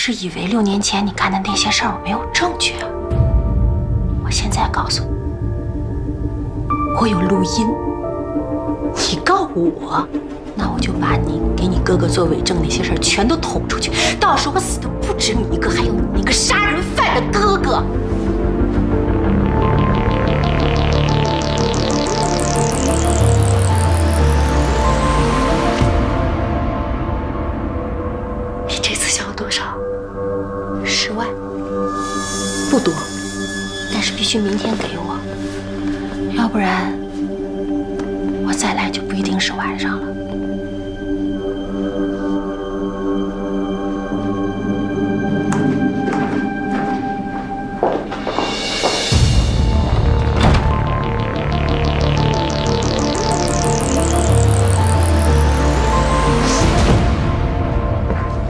是以为6年前你干的那些事儿我没有证据啊？我现在告诉你，我有录音。你告我，那我就把你给你哥哥做伪证那些事儿全都捅出去，到时候我死的不止你一个，还有你那个杀人犯的哥哥。你这次想要多少？10万，不多，但是必须明天给我，要不然我再来就不一定是晚上了。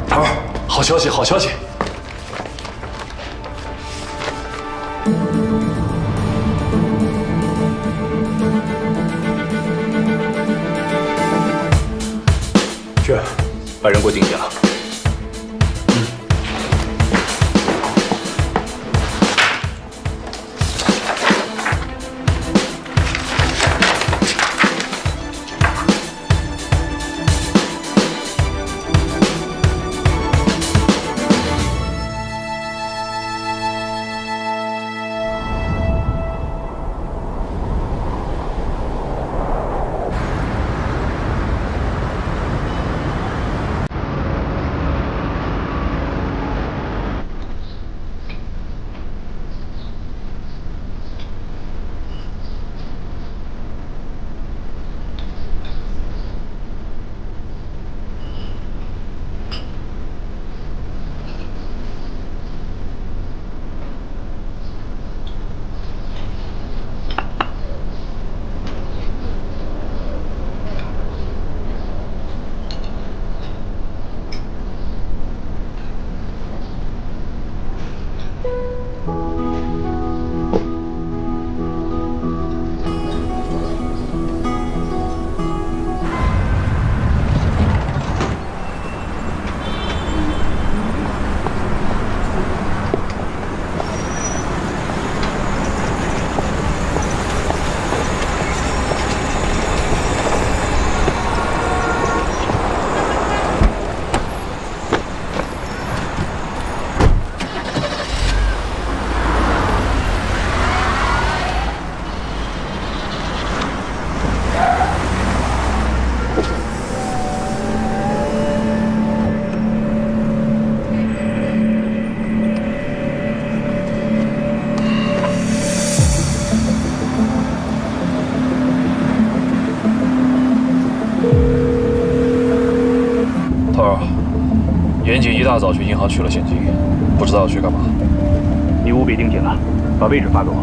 头儿，好消息，好消息！去，把人给我定下了。严谨一大早去银行取了现金，不知道要去干嘛。你务必盯紧了，把位置发给我。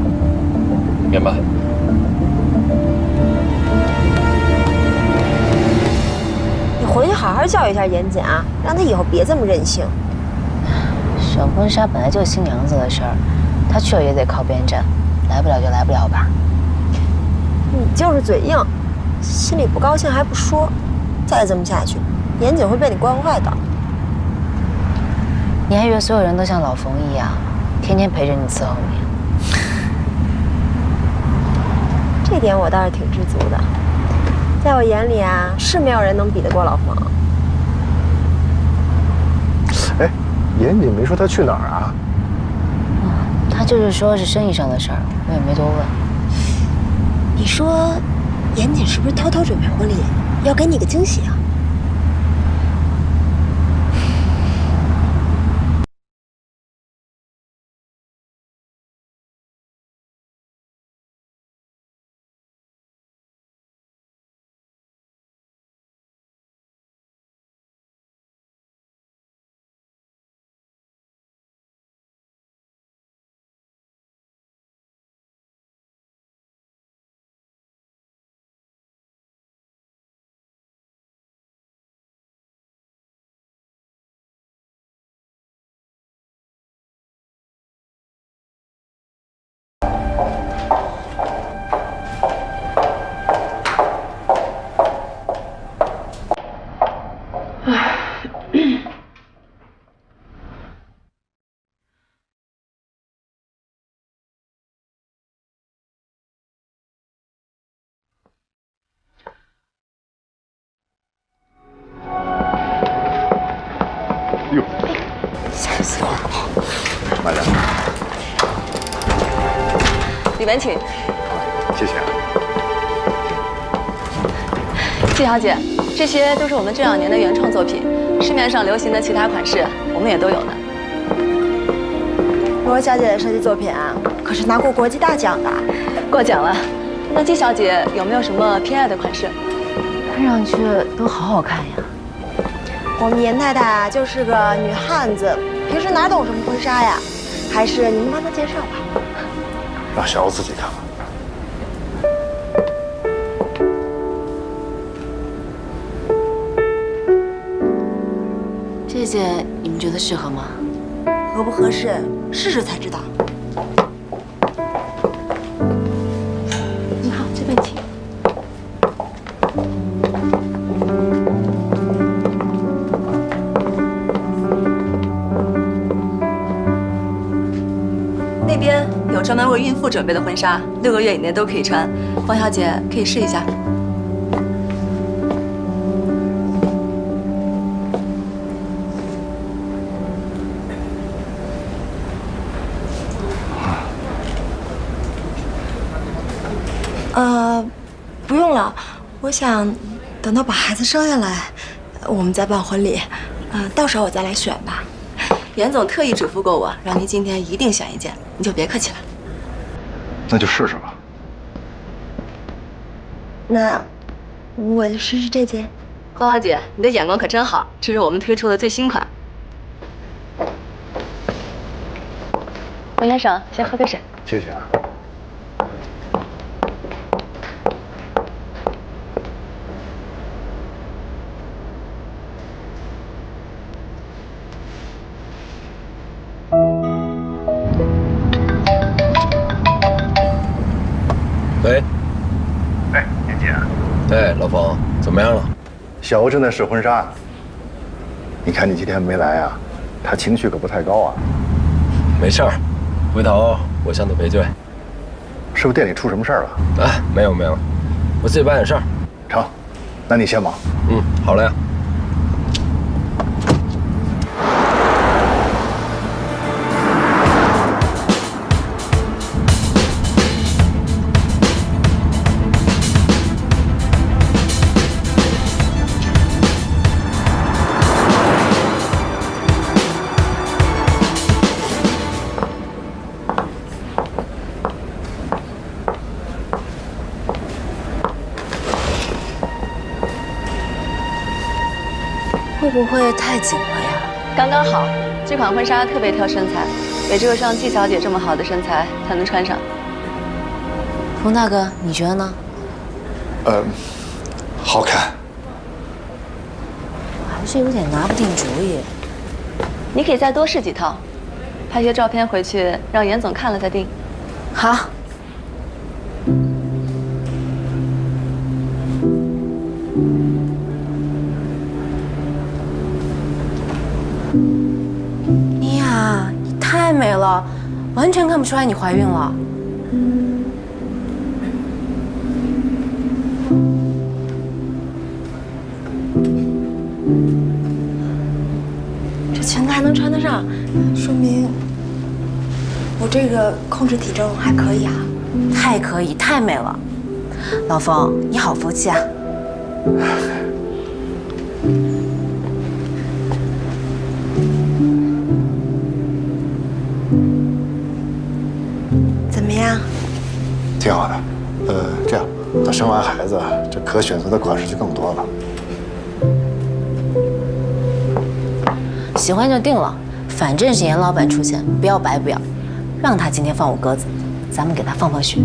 明白。你回去好好教育一下严谨啊，让他以后别这么任性。选婚纱本来就是新娘子的事儿，她去了也得靠边站，来不了就来不了吧。你就是嘴硬，心里不高兴还不说，再这么下去，严谨会被你惯坏的。你还以为所有人都像老冯一样，天天陪着你伺候你？这点我倒是挺知足的，在我眼里啊，是没有人能比得过老冯。哎，严谨没说他去哪儿啊？他就是说是生意上的事儿，我也没多问。你说，严谨是不是偷偷准备婚礼，要给你个惊喜啊？哟，吓死我了！慢点。里面请。谢谢。季小姐，这些都是我们这2年的原创作品，市面上流行的其他款式我们也都有呢。罗小姐的设计作品啊，可是拿过国际大奖的。过奖了。那季小姐有没有什么偏爱的款式？看上去都好好看呀。我们严太太啊，就是个女汉子，平时哪懂什么婚纱呀？还是您帮她介绍吧。让小欧自己看吧。这件你们觉得适合吗？合不合适，试试才知道。你好，这边请。那边有专门为孕妇准备的婚纱，6个月以内都可以穿。方小姐可以试一下。不用了，我想等到把孩子生下来，我们再办婚礼。到时候我再来选吧。严总特意嘱咐过我，让您今天一定选一件，你就别客气了。那就试试吧。那我就试试这件。花花姐，你的眼光可真好，这是我们推出的最新款。王先生，先喝杯水。谢谢啊。喂，哎，严姐。哎，老冯，怎么样了？小欧正在试婚纱呢。你看你今天没来啊，她情绪可不太高啊。没事儿，回头我向他赔罪。是不是店里出什么事儿了？哎，没有没有，我自己办点事儿。成，那你先忙。嗯，好嘞。会不会太紧了呀？刚刚好，这款婚纱特别挑身材，也只有像季小姐这么好的身材才能穿上。冯大哥，你觉得呢？好看。我还是有点拿不定主意。你可以再多试几套，拍些照片回去，让严总看了再定。好。你呀，你太美了，完全看不出来你怀孕了。这裙子还能穿得上，说明我这个控制体重还可以啊。太可以，太美了。老冯，你好福气啊！怎么样？挺好的。这样，等生完孩子，这可选择的款式就更多了。喜欢就定了，反正是严老板出钱，不要白不要，让他今天放我鸽子，咱们给他放血。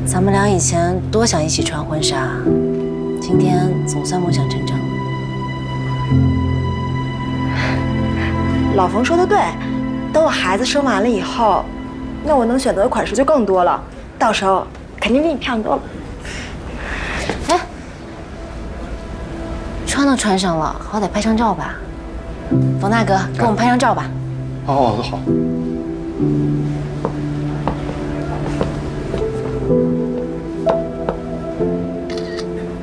咱们俩以前多想一起穿婚纱，今天总算梦想成真了。老冯说的对，等我孩子生完了以后，那我能选择的款式就更多了，到时候肯定比你漂亮多了。哎，穿都穿上了，好歹拍张照吧。冯大哥，跟我们拍张照吧。哦，好。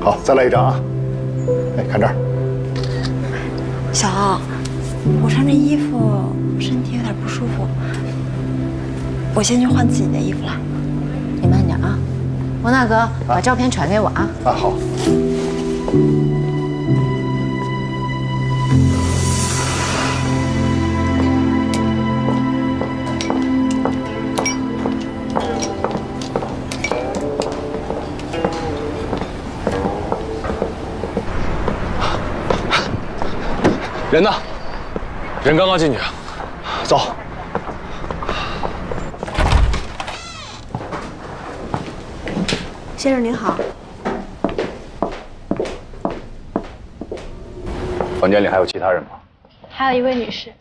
好，再来一张啊！哎，看这儿。小奥，我穿这衣服身体有点不舒服，我先去换自己的衣服了。你慢点啊，王大哥，把照片传给我啊。啊，好。人呢？人刚刚进去。走。先生您好。房间里还有其他人吗？还有一位女士。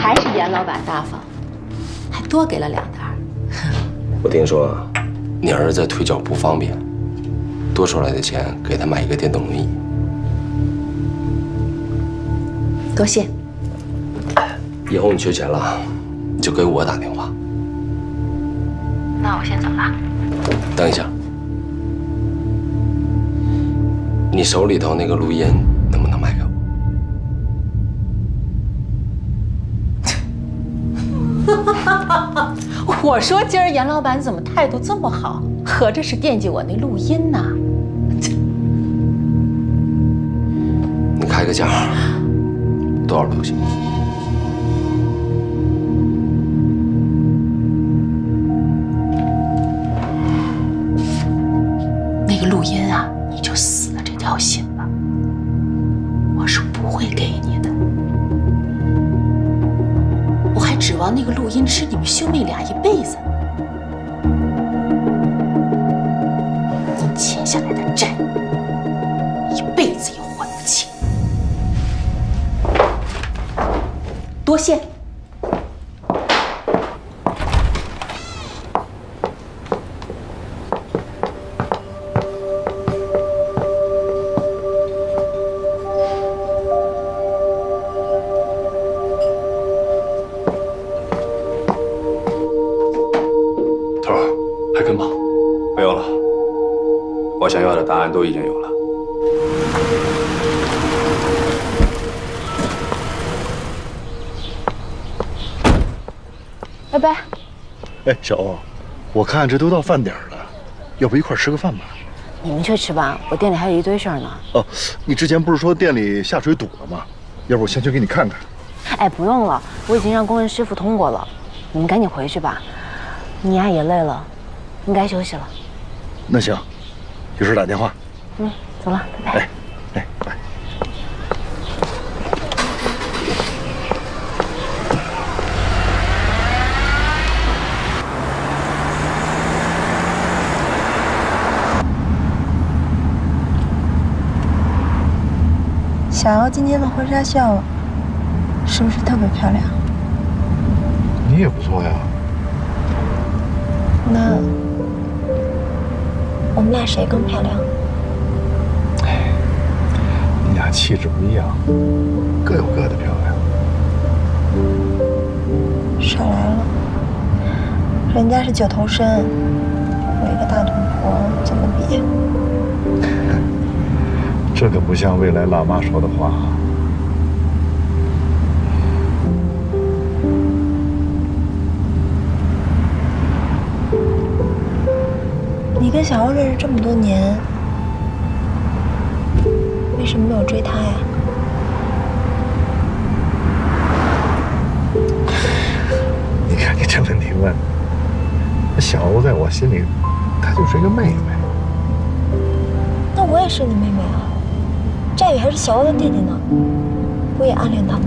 还是严老板大方，还多给了2袋。我听说你儿子腿脚不方便，多出来的钱给他买一个电动轮椅。多谢。以后你缺钱了，你就给我打电话。那我先走了。等一下，你手里头那个录音能不能卖给我？我说今儿严老板怎么态度这么好？合着是惦记我那录音呢？你开个价，多少都行。那个录音啊，你就死了这条心吧，我是不会给你的。我还指望那个录音吃你们兄妹俩一辈子。你欠下来的债，一辈子也还不起。多谢。头儿，还跟吗？没有了，我想要的答案都已经有了。拜拜。哎，小欧，我看这都到饭点了，要不一块吃个饭吧？你们去吃吧，我店里还有一堆事儿呢。哦，你之前不是说店里下水堵了吗？要不我先去给你看看。哎，不用了，我已经让工人师傅通过了。你们赶紧回去吧，你呀也累了，应该休息了。那行，有事打电话。嗯，走了，拜拜。哎，拜。小欧今天的婚纱秀是不是特别漂亮？你也不错呀。那我们俩谁更漂亮？你俩气质不一样，各有各的漂亮。少来了，人家是9头身，我一个大肚婆，怎么比？这可不像未来辣妈说的话。你跟小欧认识这么多年，为什么没有追她呀？你看你这问题问，小欧在我心里，她就是一个妹妹。那我也是你妹妹啊，寨宇还是小欧的弟弟呢，不也暗恋他吗？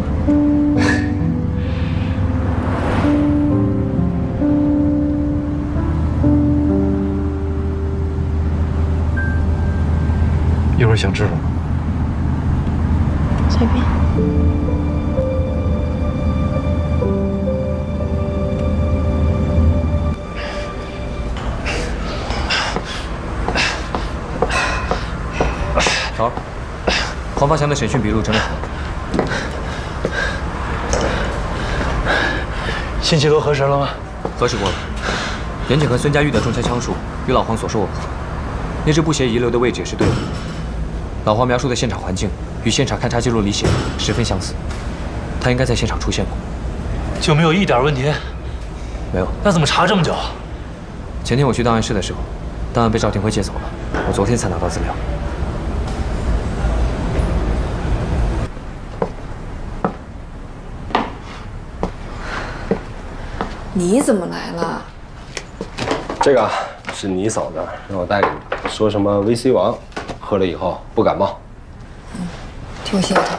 一会儿想吃什么？随便。黄发祥的审讯笔录整理好了。信息都核实了吗？核实过了。严谨和孙佳玉的中枪枪术与老黄所说吻合，那只布鞋遗留的位置也是对的。老黄描述的现场环境与现场勘查记录里写的十分相似，他应该在现场出现过。就没有一点问题？没有。那怎么查这么久？前天我去档案室的时候，档案被赵廷辉借走了，我昨天才拿到资料。你怎么来了？这个是你嫂子让我带给你，说什么 VC 王，喝了以后不感冒。替我谢谢他。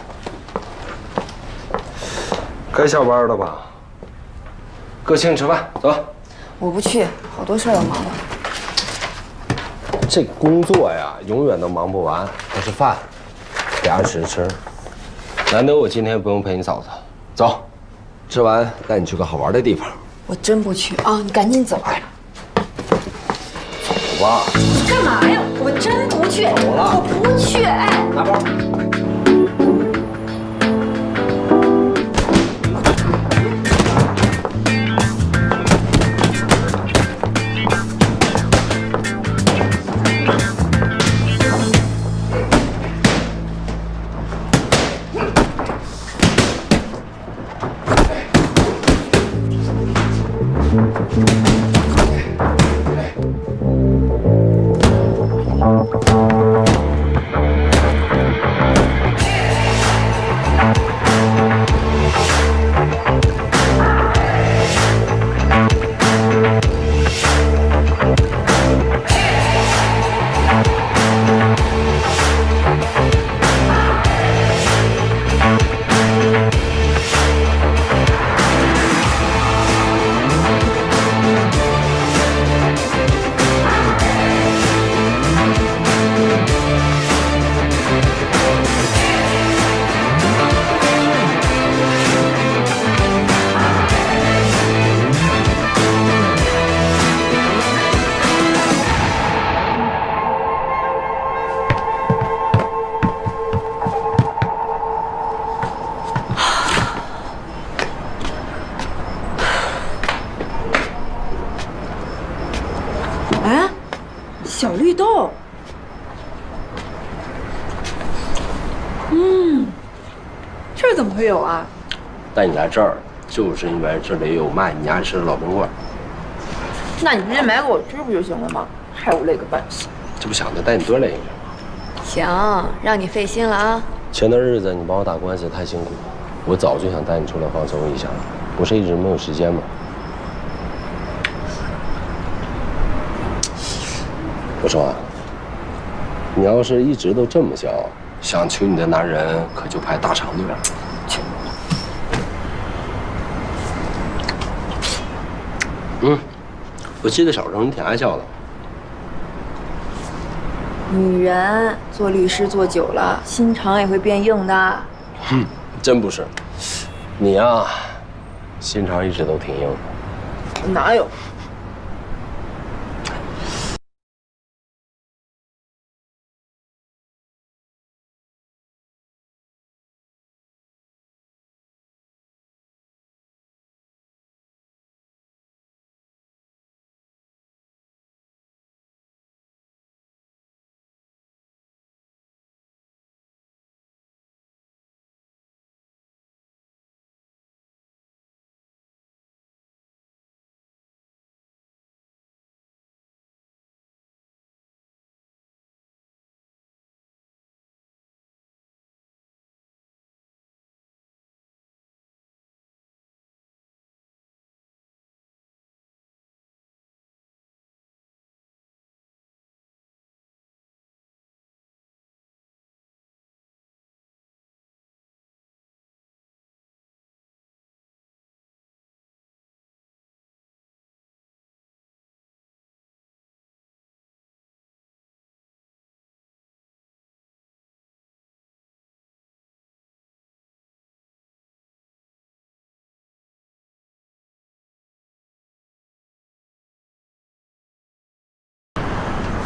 该下班了吧？哥请你吃饭，走。我不去，好多事儿要忙了。这工作呀，永远都忙不完。可是饭得按时吃。难得我今天不用陪你嫂子，走，吃完带你去个好玩的地方。我真不去啊！你赶紧走。走吧。干嘛呀？我真不去。走了。我不去。哎，拿包。小绿豆，这儿怎么会有啊？带你来这儿，就是因为这里有卖你爱吃的老冰棍。那你直接买给我吃不就行了吗？害我累个半死。这不想着带你多累一点吗？行，让你费心了啊。前段日子你帮我打官司太辛苦，我早就想带你出来放松一下了，不是一直没有时间吗？我说，你要是一直都这么小，想娶你的男人可就排大长队了。我记得小时候你挺爱笑的。女人做律师做久了，心肠也会变硬的。真不是，你呀，心肠一直都挺硬的。哪有？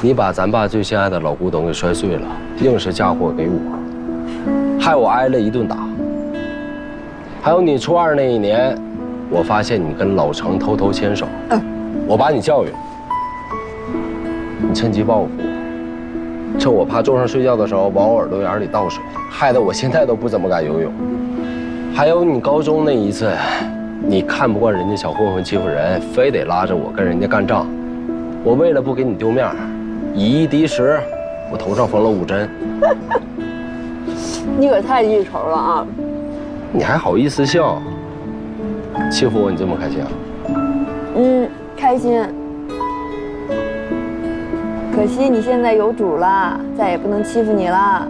你把咱爸最心爱的老古董给摔碎了，硬是嫁祸给我。害我挨了一顿打。还有你初2那一年，我发现你跟老程偷偷牵手，我把你教育了，你趁机报复我，趁我趴桌上睡觉的时候往我耳朵眼里倒水，害得我现在都不怎么敢游泳。还有你高中那一次，你看不惯人家小混混欺负人，非得拉着我跟人家干仗，我为了不给你丢面，以一敌10，我头上缝了5针。你可太记仇了啊！你还好意思笑？欺负我你这么开心啊？开心。可惜你现在有主了，再也不能欺负你了。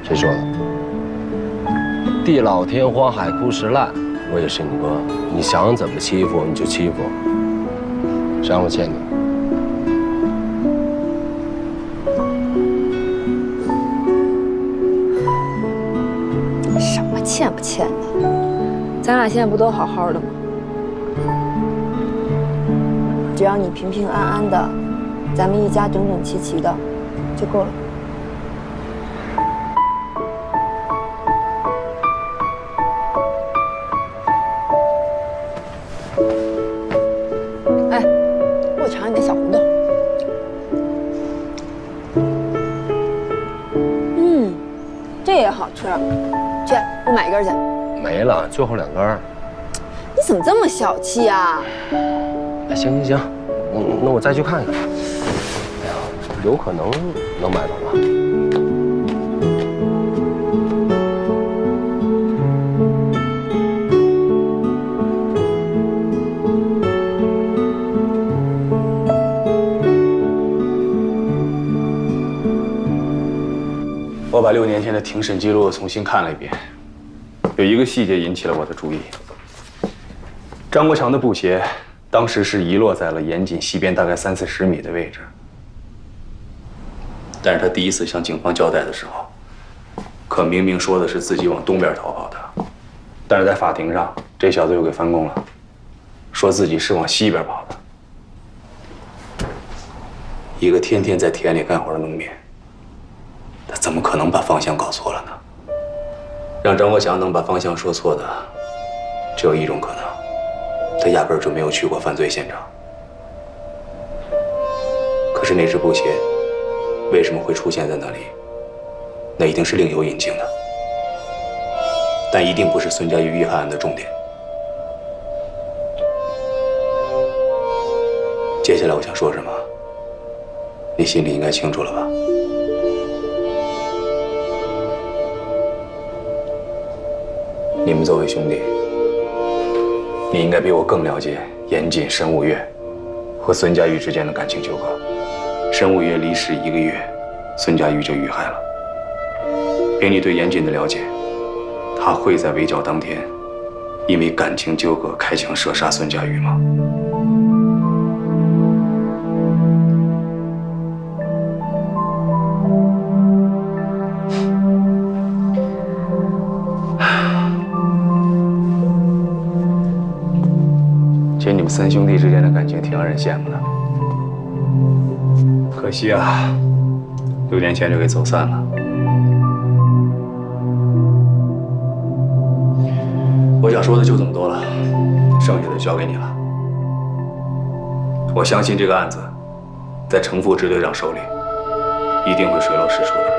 谁说的？地老天荒，海枯石烂，我也是你哥，你想怎么欺负你就欺负，谁让我欠你？什么欠不欠的？咱俩现在不都好好的吗？只要你平平安安的，咱们一家整整齐齐的，就够了。哎，我尝你的小馄饨。这也好吃。去，我买一根去。没了，最后2根。你怎么这么小气啊？哎，行，那我再去看看。哎呀，有可能能买到吧。我把6年前的庭审记录重新看了一遍，有一个细节引起了我的注意。张国强的布鞋当时是遗落在了严谨西边大概30-40米的位置，但是他第一次向警方交代的时候，可明明说的是自己往东边逃跑的，但是在法庭上，这小子又给翻供了，说自己是往西边跑的。一个天天在田里干活的农民，他怎么可能把方向搞错了呢？让张国强能把方向说错的，只有一种可能，他压根儿就没有去过犯罪现场。可是那只布鞋为什么会出现在那里？那一定是另有隐情的，但一定不是孙家玉遇害案的重点。接下来我想说什么，你心里应该清楚了吧？你们作为兄弟，你应该比我更了解严谨、申悟月和孙家玉之间的感情纠葛。申悟月离世1个月，孙家玉就遇害了。凭你对严谨的了解，他会在围剿当天因为感情纠葛开枪射杀孙家玉吗？其实你们3兄弟之间的感情挺让人羡慕的，可惜啊，6年前就给走散了。我想说的就这么多了，剩下的交给你了。我相信这个案子在程副支队长手里一定会水落石出的。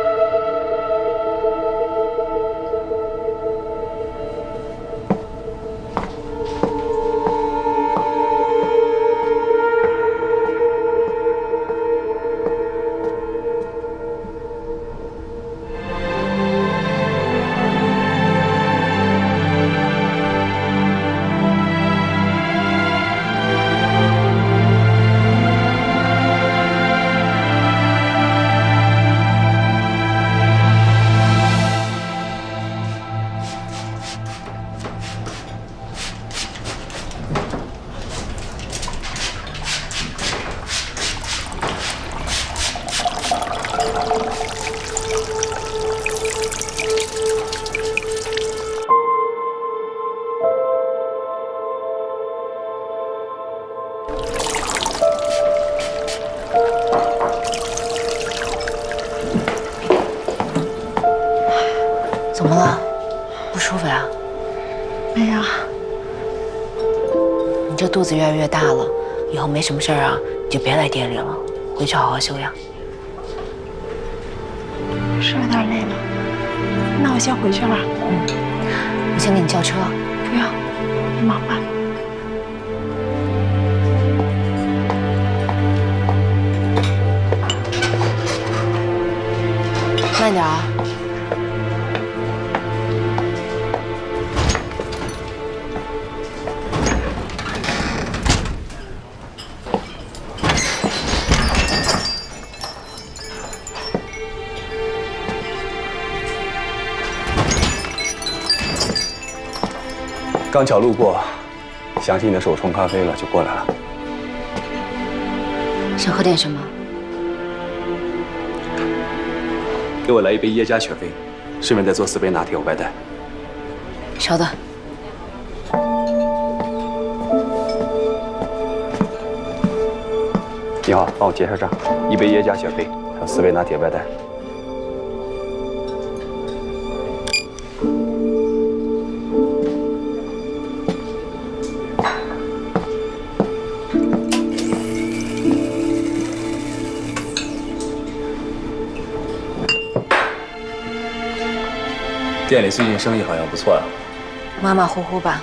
舒服呀？没有。你这肚子越来越大了，以后没什么事儿啊，你就别来店里了，回去好好休养。是有点累了，那我先回去了。我先给你叫车。不要，你忙吧。慢点啊。刚巧路过，想起你的手冲咖啡了，就过来了。想喝点什么？给我来一杯椰加雪菲，顺便再做4杯拿铁外带。稍等。你好，帮我结下账，1杯椰加雪菲，还有4杯拿铁外带。店里最近生意好像不错呀。马马虎虎吧。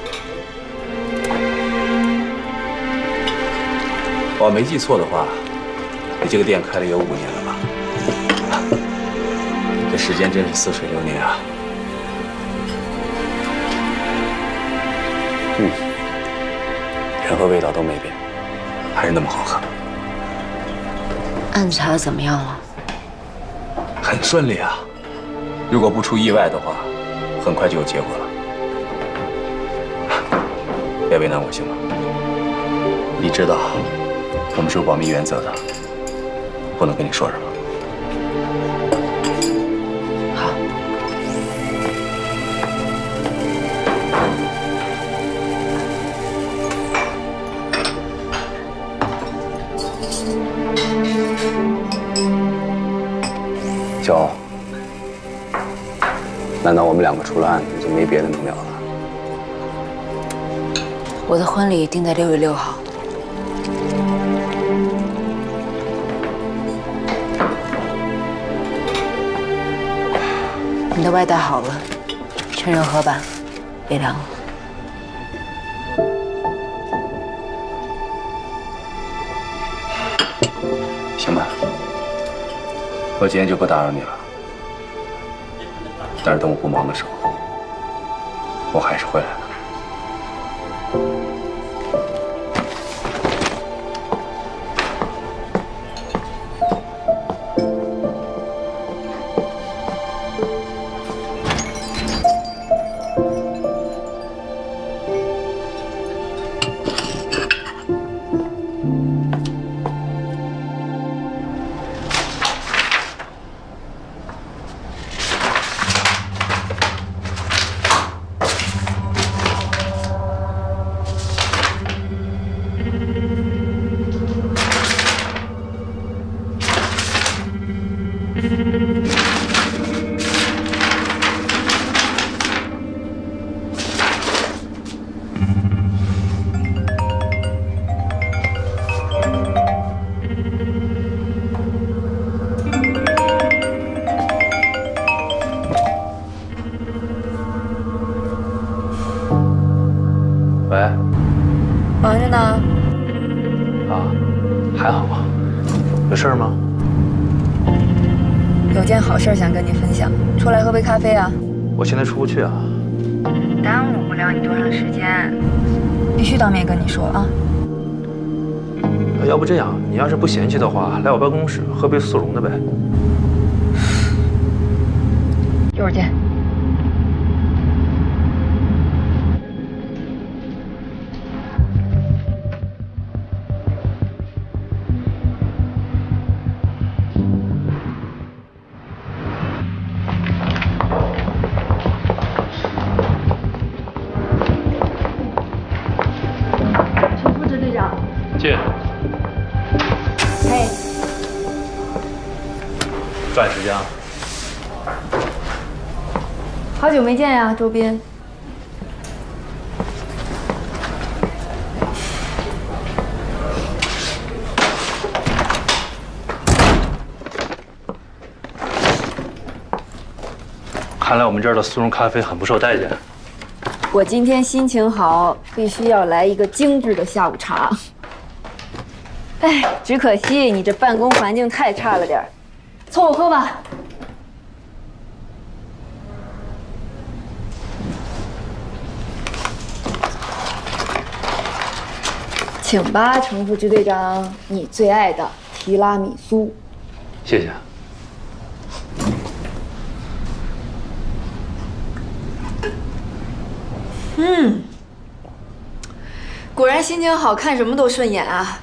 我没记错的话，你这个店开了有5年了吧？这时间真是似水流年啊。人和味道都没变，还是那么好喝。暗查的怎么样了？很顺利啊，如果不出意外的话，很快就有结果了。别为难我行吗？你知道，我们是有保密原则的，不能跟你说什么。好。小欧，难道我们2个除了案，你就没别的能聊了？我的婚礼定在6月6号。你的外带好了，趁热喝吧，别凉了。行吧，我今天就不打扰你了。但是等我不忙的时候，我还是会来的。喂，忙着呢。啊，还好，有事儿吗？有件好事想跟你分享，出来喝杯咖啡啊？我现在出不去啊。耽误不了你多长时间，必须当面跟你说啊。要不这样，你要是不嫌弃的话，来我办公室喝杯速溶的呗。一会儿见。进。嘿，抓紧时间啊！好久没见呀，周斌。看来我们这儿的速溶咖啡很不受待见。我今天心情好，必须要来一个精致的下午茶。哎，只可惜你这办公环境太差了点儿，凑合喝吧。请吧，程副支队长，你最爱的提拉米苏。谢谢。果然心情好，看什么都顺眼啊！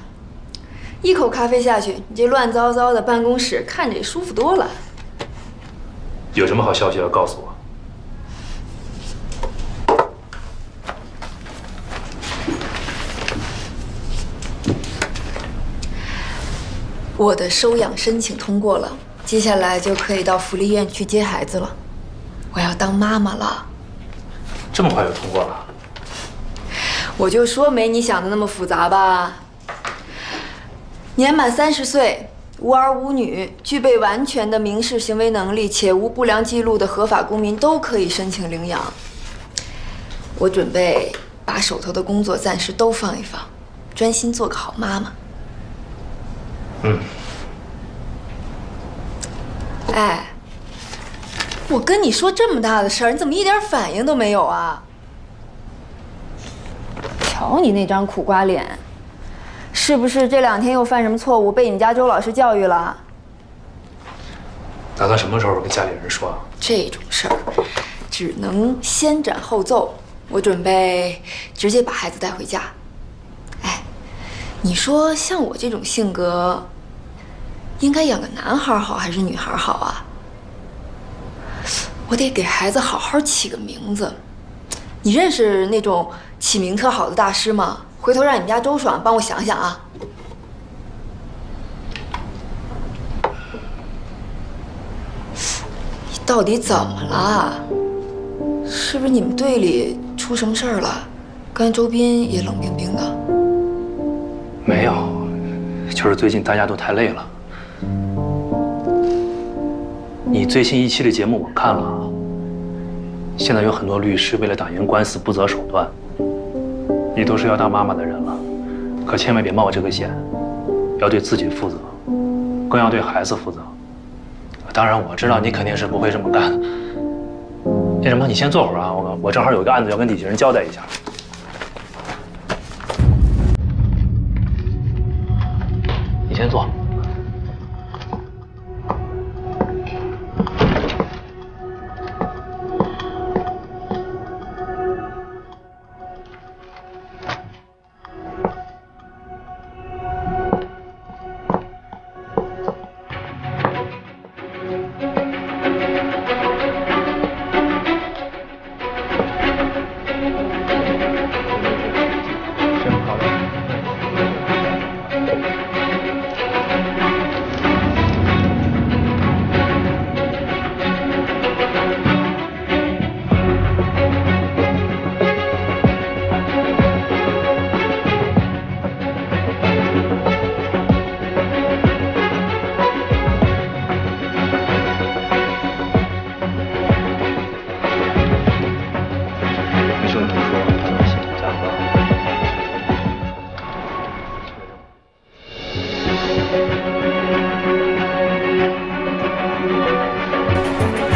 一口咖啡下去，你这乱糟糟的办公室看着也舒服多了。有什么好消息要告诉我？我的收养申请通过了，接下来就可以到福利院去接孩子了。我要当妈妈了。这么快就通过了？我就说没你想的那么复杂吧。年满30岁，无儿无女，具备完全的民事行为能力且无不良记录的合法公民都可以申请领养。我准备把手头的工作暂时都放一放，专心做个好妈妈。哎，我跟你说这么大的事儿，你怎么一点反应都没有啊？瞧你那张苦瓜脸，是不是这2天又犯什么错误，被你们家周老师教育了？打算什么时候跟家里人说啊？这种事儿只能先斩后奏。我准备直接把孩子带回家。哎，你说像我这种性格，应该养个男孩好还是女孩好啊？我得给孩子好好起个名字。你认识那种起名特好的大师吗？回头让你们家周爽帮我想想啊。你到底怎么了？是不是你们队里出什么事儿了？刚才周斌也冷冰冰的。没有，就是最近大家都太累了。你最新一期的节目我看了，现在有很多律师为了打赢官司不择手段。你都是要当妈妈的人了，可千万别冒这个险，要对自己负责，更要对孩子负责。当然，我知道你肯定是不会这么干。那什么，你先坐会儿啊，我正好有一个案子要跟底下人交代一下。你先坐。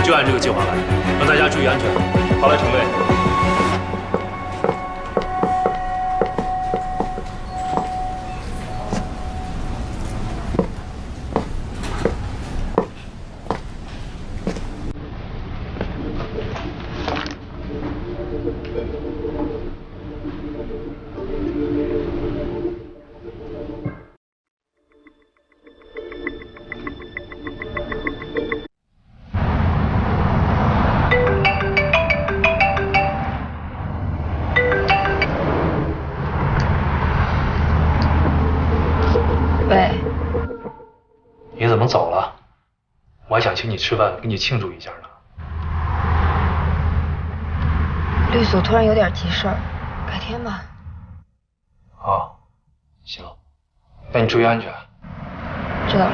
就按这个计划来，让大家注意安全。好嘞，程队。你怎么走了？我还想请你吃饭，给你庆祝一下呢。律所突然有点急事儿，改天吧。哦，行，那你注意安全。知道了。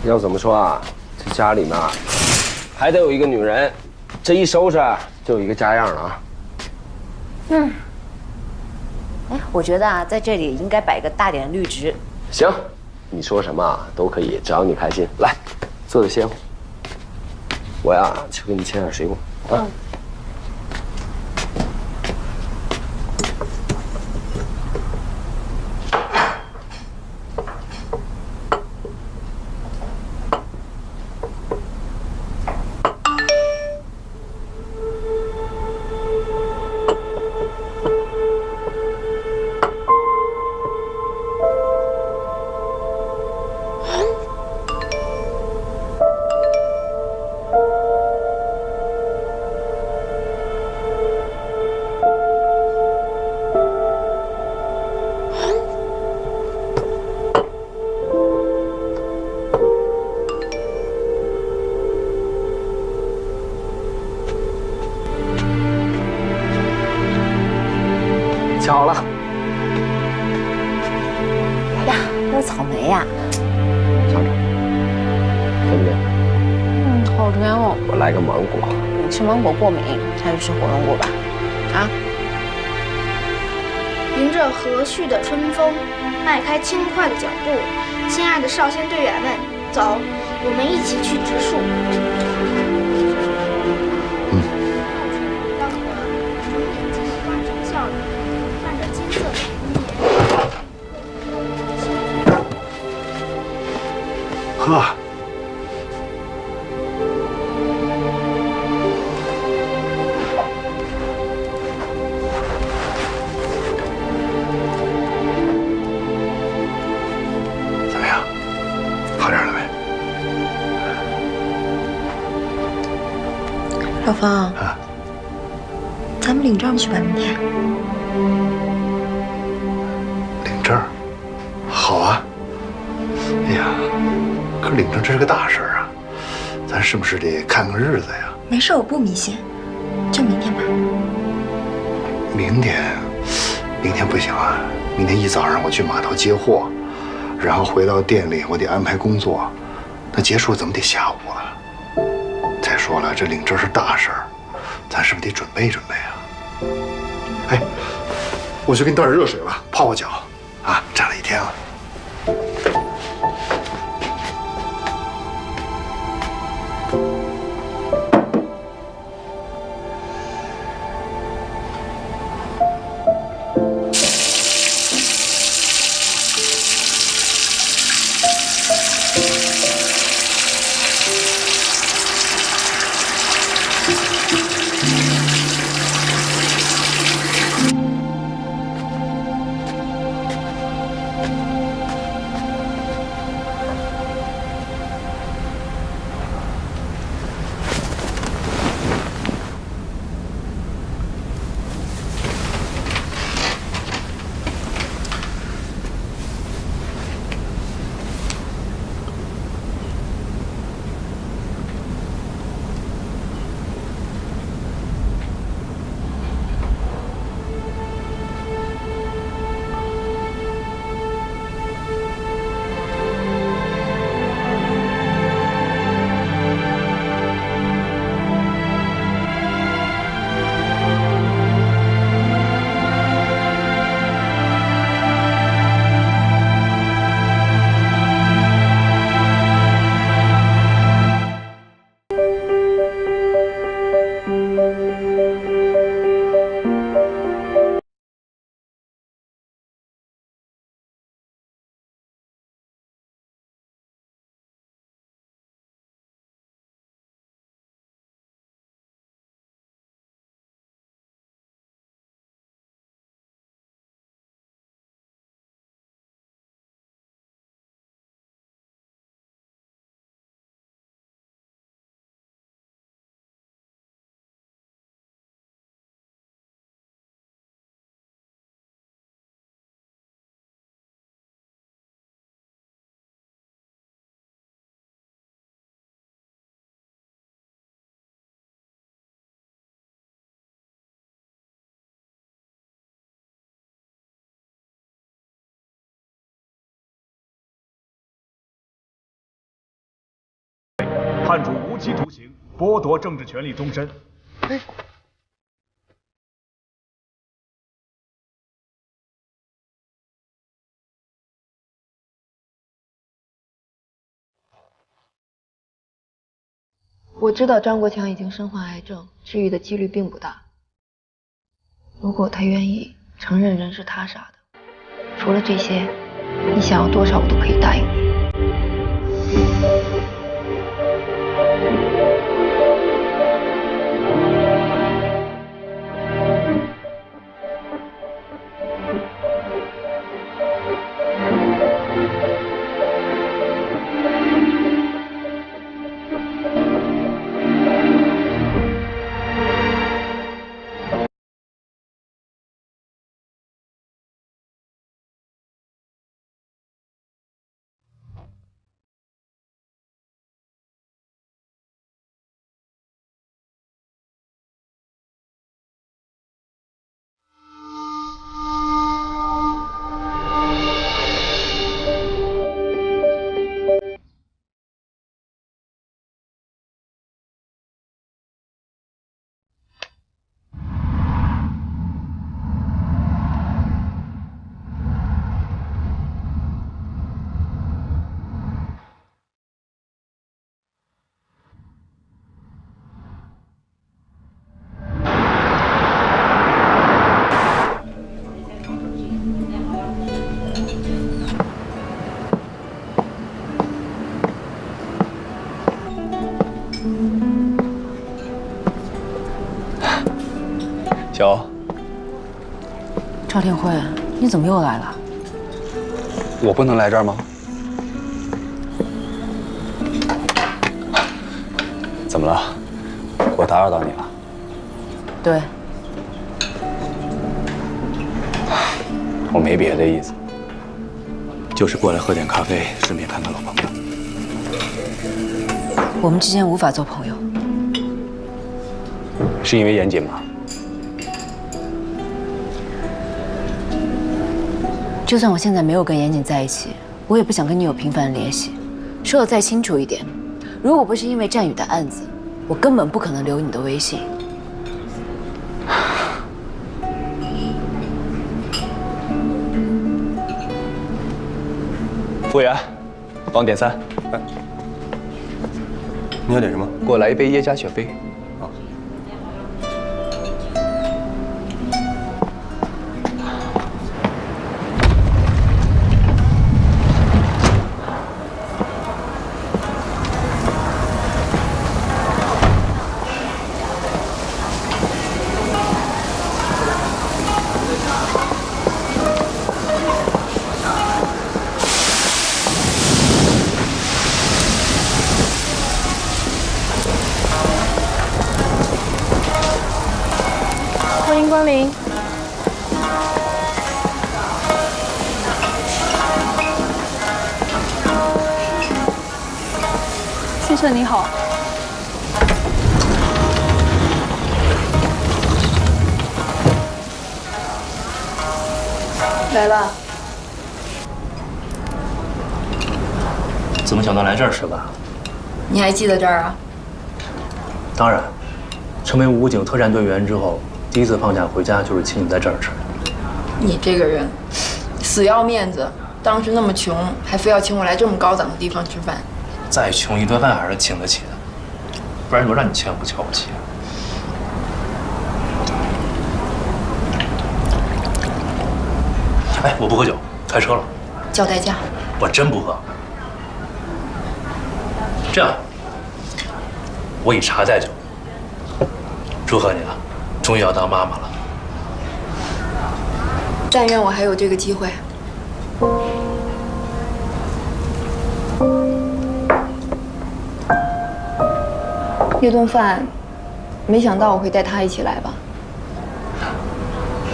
要怎么说啊？这家里面还得有一个女人，这一收拾就有一个家样了啊。嗯。哎，我觉得啊，在这里应该摆个大点的绿植。行，你说什么都可以，只要你开心。来，坐着歇会。我呀，去给你切点水果啊。切好了。呀，这是草莓呀。尝尝，甜不甜？嗯，好甜哦。我来个芒果。你吃芒果过敏，还是吃火龙果吧？啊。迎着和煦的春风，迈开轻快的脚步，亲爱的少先队员们，走，我们一起去植树。到了终点金花城校里，看着金色的枫叶。喝。怎么样？好点了没？老方啊，咱们领证去吧，明天。领证？好啊。哎呀，可是领证这是个大事啊，咱是不是得看个日子呀？没事，我不迷信，就明天吧。明天不行啊！明天一早上我去码头接货，然后回到店里，我得安排工作，那结束怎么得下午了？再说了，这领证是大事儿，咱是不是得准备准备啊？哎，我去给你倒点热水吧，泡泡脚啊，站了一天了。判处无期徒刑，剥夺政治权利终身。我知道张国强已经身患癌症，治愈的几率并不大。如果他愿意承认人是他杀的，除了这些，你想要多少我都可以答应你。小欧，赵天辉，你怎么又来了？我不能来这儿吗？怎么了？我打扰到你了？对，我没别的意思，就是过来喝点咖啡，顺便看看老朋友。我们之间无法做朋友。是因为严谨吗？就算我现在没有跟严谨在一起，我也不想跟你有频繁的联系。说的再清楚一点，如果不是因为战宇的案子，我根本不可能留你的微信。服务员，帮我点餐。你要点什么？给我来一杯耶加雪菲。啊。欢迎光临。先生你好。来了。怎么想到来这儿吃饭？你还记得这儿啊？当然，成为武警特战队员之后，第一次放假回家就是请你在这儿吃。你这个人，死要面子。当时那么穷，还非要请我来这么高档的地方吃饭。再穷一顿饭还是请得起的，不然我让你千万不瞧不起。哎，我不喝酒，开车了。叫代驾。我真不喝。这样，我以茶代酒。祝贺你了，终于要当妈妈了。但愿我还有这个机会。那顿饭，没想到我会带他一起来吧。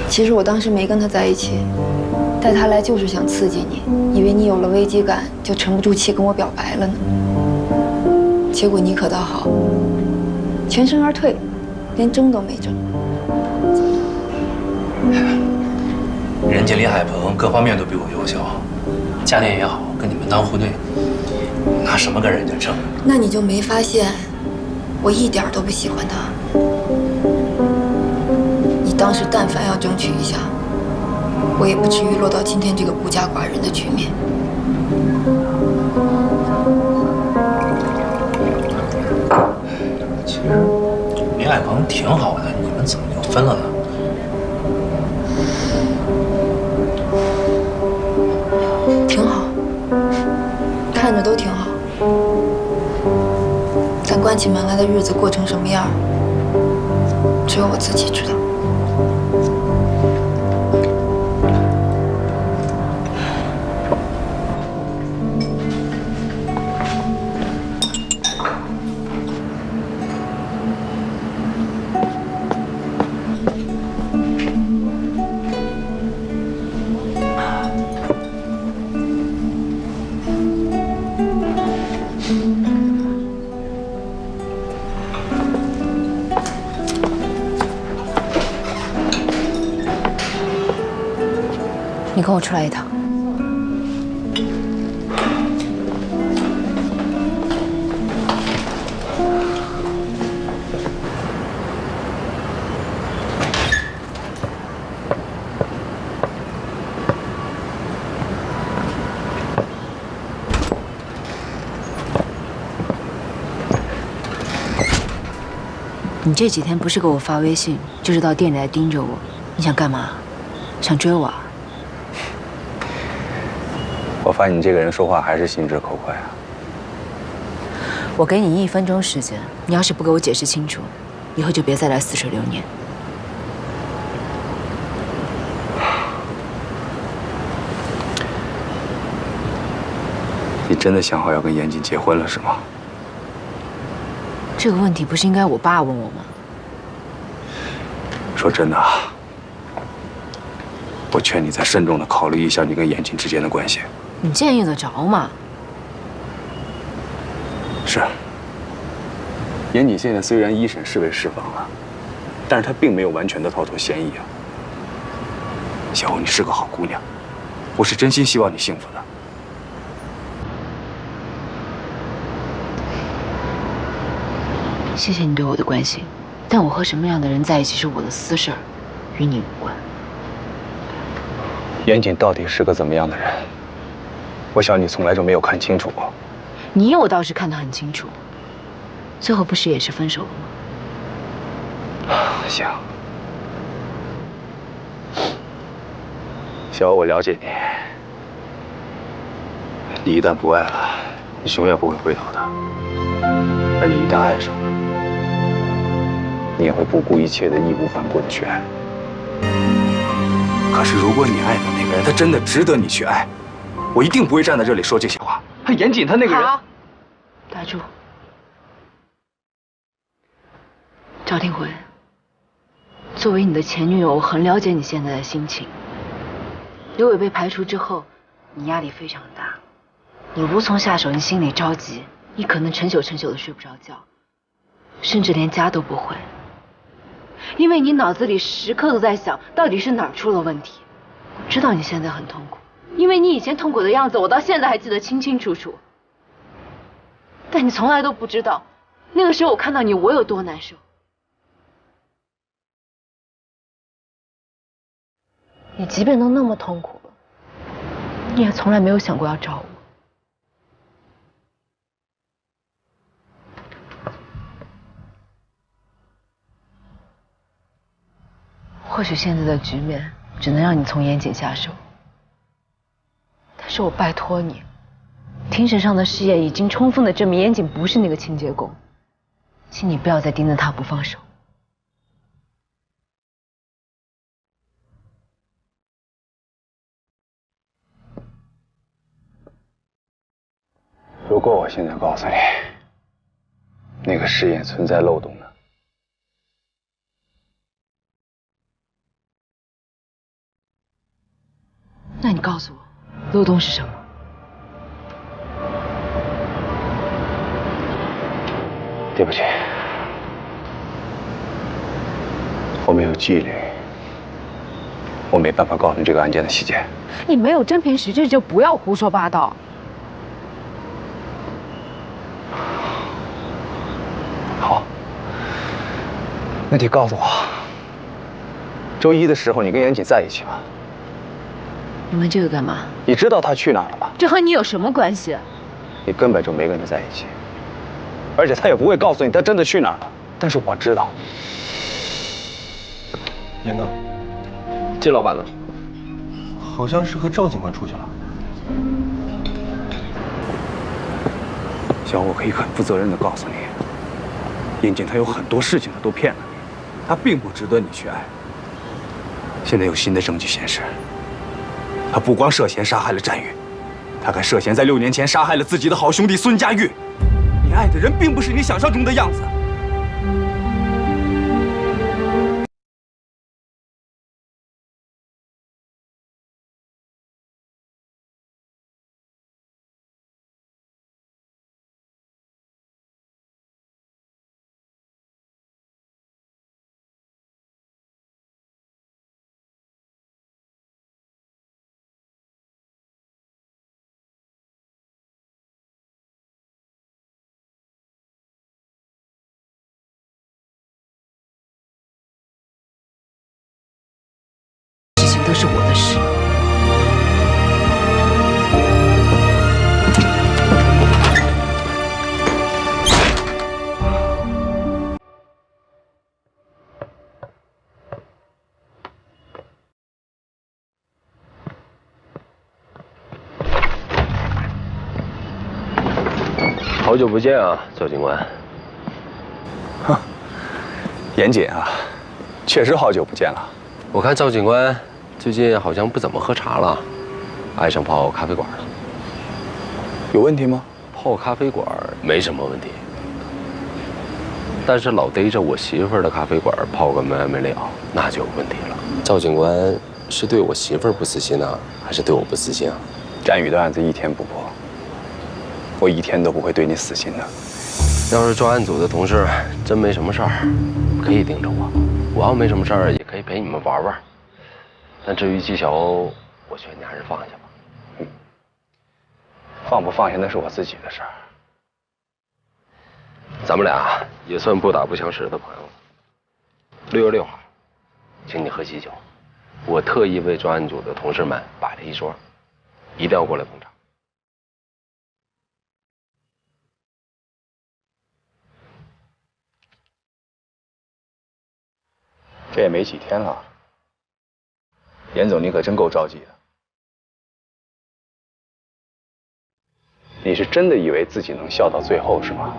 其实我当时没跟他在一起，带他来就是想刺激你，以为你有了危机感就沉不住气跟我表白了呢。结果你可倒好，全身而退，连争都没争。人家李海鹏各方面都比我优秀，家庭也好，跟你门当户对。拿什么跟人家争？那你就没发现，我一点都不喜欢他。你当时但凡要争取一下，我也不至于落到今天这个孤家寡人的局面。其实林海鹏挺好的，你们怎么就分了呢？挺好，看着都挺好。但关起门来的日子过成什么样，只有我自己知道。你跟我出来一趟。你这几天不是给我发微信，就是到店里来盯着我，你想干嘛？想追我啊？我发现你这个人说话还是心直口快啊。我给你1分钟时间，你要是不给我解释清楚，以后就别再来似水流年。你真的想好要跟严谨结婚了是吗？这个问题不是应该我爸问我吗？说真的啊，我劝你再慎重地考虑一下你跟严谨之间的关系。你建议得着吗？是。严谨现在虽然1审是被释放了，但是她并没有完全的逃脱嫌疑啊。小欧，你是个好姑娘，我是真心希望你幸福的。谢谢你对我的关心，但我和什么样的人在一起是我的私事儿，与你无关。严谨到底是个怎么样的人？我想你从来就没有看清楚过。你我倒是看得很清楚，最后不是也是分手了吗？行，小欧，我了解你。你一旦不爱了，你永远不会回头的。而你一旦爱上，你也会不顾一切的义无反顾的去爱。可是如果你爱的那个人，他真的值得你去爱，我一定不会站在这里说这些话。他严谨，他那个人。好，打住。赵廷辉，作为你的前女友，我很了解你现在的心情。刘伟被排除之后，你压力非常大，你无从下手，你心里着急，你可能成宿的睡不着觉，甚至连家都不回。因为你脑子里时刻都在想，到底是哪儿出了问题。我知道你现在很痛苦，因为你以前痛苦的样子，我到现在还记得清清楚楚。但你从来都不知道，那个时候我看到你，我有多难受。你即便都那么痛苦了，你也从来没有想过要找我。或许现在的局面只能让你从严谨下手，但是我拜托你，庭审上的试验已经充分的证明严谨不是那个清洁工，请你不要再盯着他不放手。如果我现在告诉你，那个试验存在漏洞呢？那你告诉我，漏洞是什么？对不起，我没有纪律，我没办法告诉你这个案件的细节。你没有真凭实据就不要胡说八道。那你告诉我，周一的时候你跟严谨在一起吗？你问这个干嘛？你知道他去哪儿了吧？这和你有什么关系？你根本就没跟他在一起，而且他也不会告诉你他真的去哪儿了。但是我知道。严哥，金老板呢？好像是和赵警官出去了。小我可以很负责任地告诉你，严谨他有很多事情他都骗了你，他并不值得你去爱。现在有新的证据显示，他不光涉嫌杀害了战玉，他还涉嫌在6年前杀害了自己的好兄弟孙家玉。你爱的人并不是你想象中的样子。都是我的事。好久不见啊，赵警官。哼，严谨啊，确实好久不见了。我看赵警官最近好像不怎么喝茶了，爱上泡咖啡馆了。有问题吗？泡咖啡馆没什么问题，但是老逮着我媳妇儿的咖啡馆泡个没完没了，那就有问题了。赵警官是对我媳妇儿不死心呢，还是对我不死心啊？战宇的案子一天不破，我一天都不会对你死心的。要是专案组的同事真没什么事儿，可以盯着我；我要没什么事儿，也可以陪你们玩玩。但至于季晓，我劝你还是放下吧。放不放下那是我自己的事儿。咱们俩也算不打不相识的朋友了。6月6号，请你喝喜酒，我特意为专案组的同事们摆了一桌，一定要过来捧场。这也没几天了，严总，你可真够着急的。你是真的以为自己能笑到最后是吗？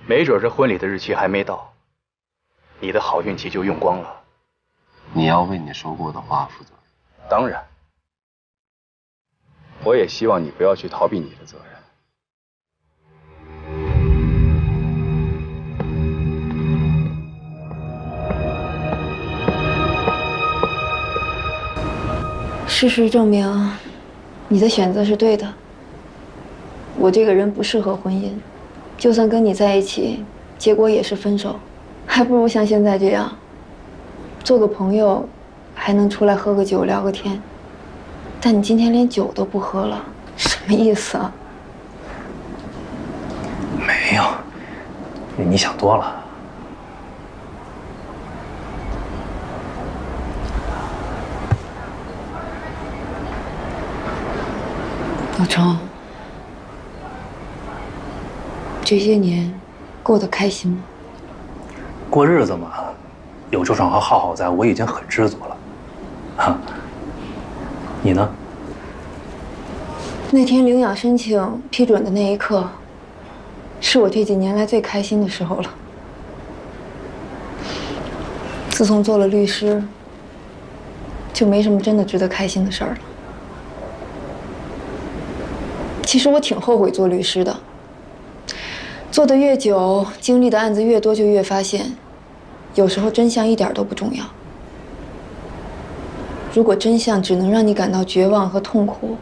没准这婚礼的日期还没到，你的好运气就用光了。你要为你说过的话负责。当然，我也希望你不要去逃避你的责任。事实证明，你的选择是对的。我这个人不适合婚姻，就算跟你在一起，结果也是分手，还不如像现在这样，做个朋友，还能出来喝个酒聊个天。但你今天连酒都不喝了，什么意思啊？没有，你想多了。老程，这些年过得开心吗？过日子嘛，有周爽和浩浩在，我已经很知足了。哈，你呢？那天领养申请批准的那一刻，是我这几年来最开心的时候了。自从做了律师，就没什么真的值得开心的事儿了。其实我挺后悔做律师的，做得越久，经历的案子越多，就越发现，有时候真相一点都不重要。如果真相只能让你感到绝望和痛苦，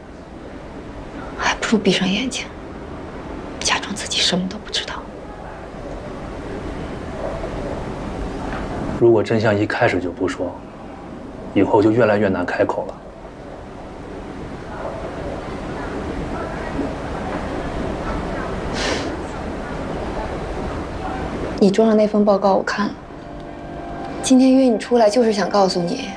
还不如闭上眼睛，假装自己什么都不知道。如果真相一开始就不说，以后就越来越难开口了。你桌上那份报告我看了，今天约你出来就是想告诉你，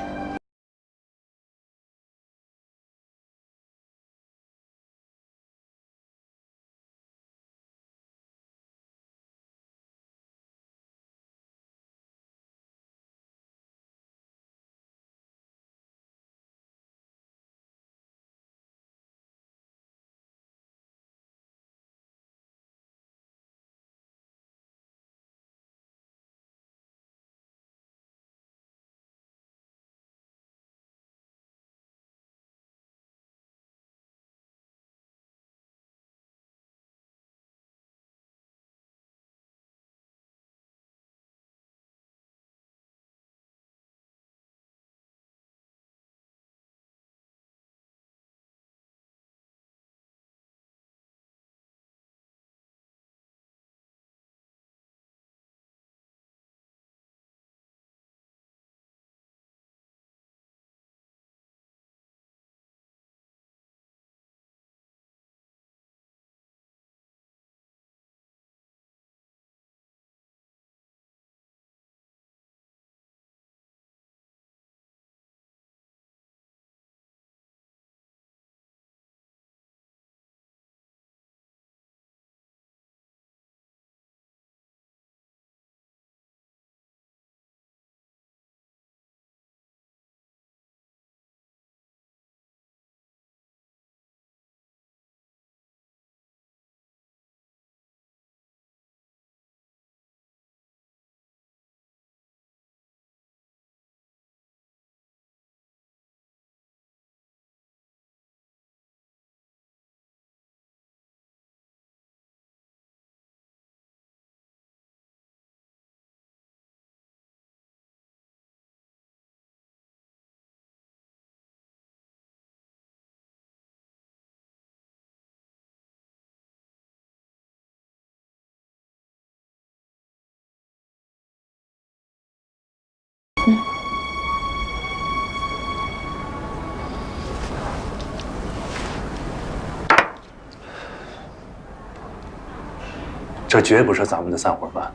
这绝不是咱们的散伙饭。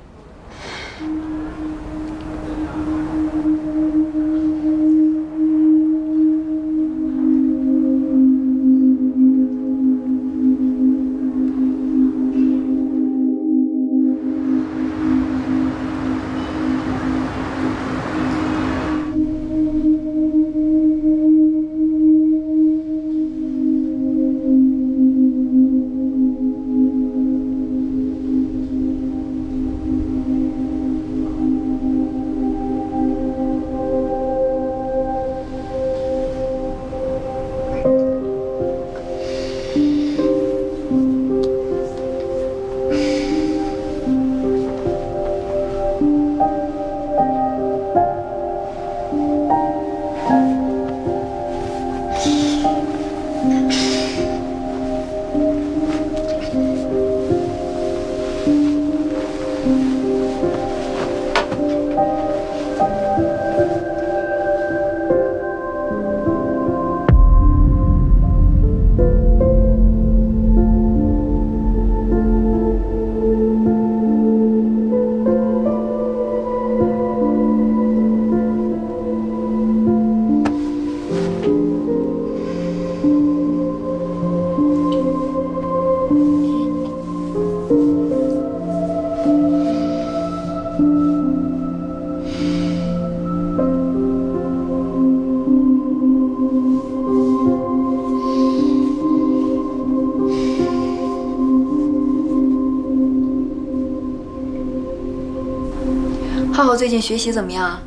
浩浩最近学习怎么样？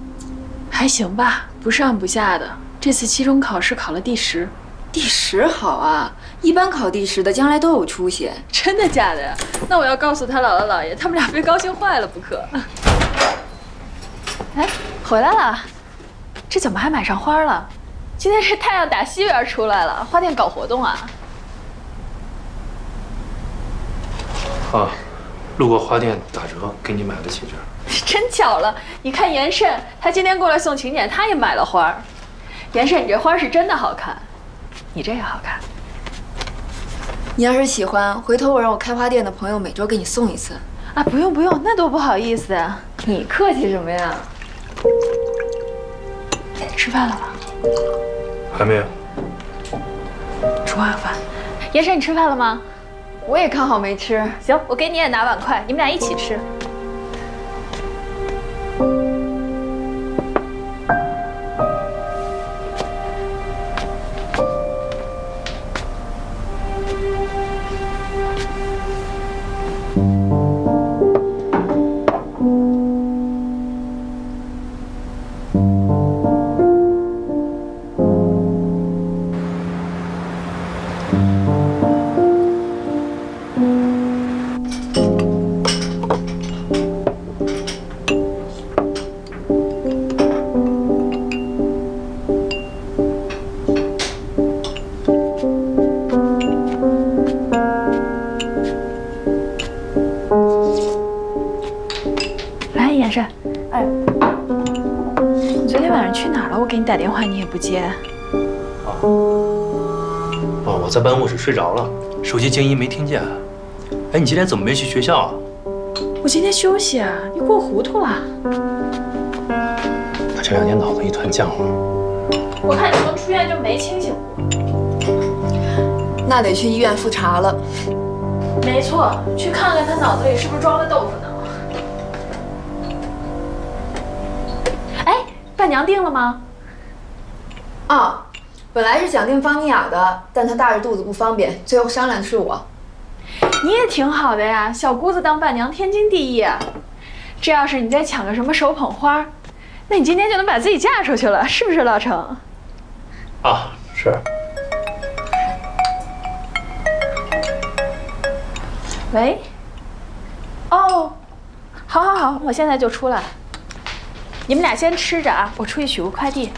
还行吧，不上不下的。这次期中考试考了第10。第10好啊，一般考第10的将来都有出息。真的假的呀？那我要告诉他姥姥姥爷，他们俩非高兴坏了不可。哎，回来了，这怎么还买上花了？今天这太阳打西边出来了，花店搞活动啊？啊，路过花店打折，给你买了几枝。真巧了，你看严慎，他今天过来送请柬，他也买了花。严慎，你这花是真的好看，你这也好看。你要是喜欢，回头我让我开花店的朋友每周给你送一次。啊，不用不用，那多不好意思啊！你客气什么呀？吃饭了吧？还没有。厨房有饭。延伸，你吃饭了吗？我也看好没吃。行，我给你也拿碗筷，你们俩一起吃。给你打电话你也不接。我在办公室睡着了，手机静音没听见。哎，你今天怎么没去学校啊？我今天休息啊，你过糊涂了。我这2天脑子一团浆糊。我看你从出院就没清醒过。那得去医院复查了。没错，去看看他脑子里是不是装了豆腐脑。哎，伴娘定了吗？啊，本来是想订方尼雅的，但她大着肚子不方便，最后商量的是我。你也挺好的呀，小姑子当伴娘天经地义啊。这要是你再抢个什么手捧花，那你今天就能把自己嫁出去了，是不是老程？啊，是。喂。哦，好，我现在就出来。你们俩先吃着啊，我出去取个快递。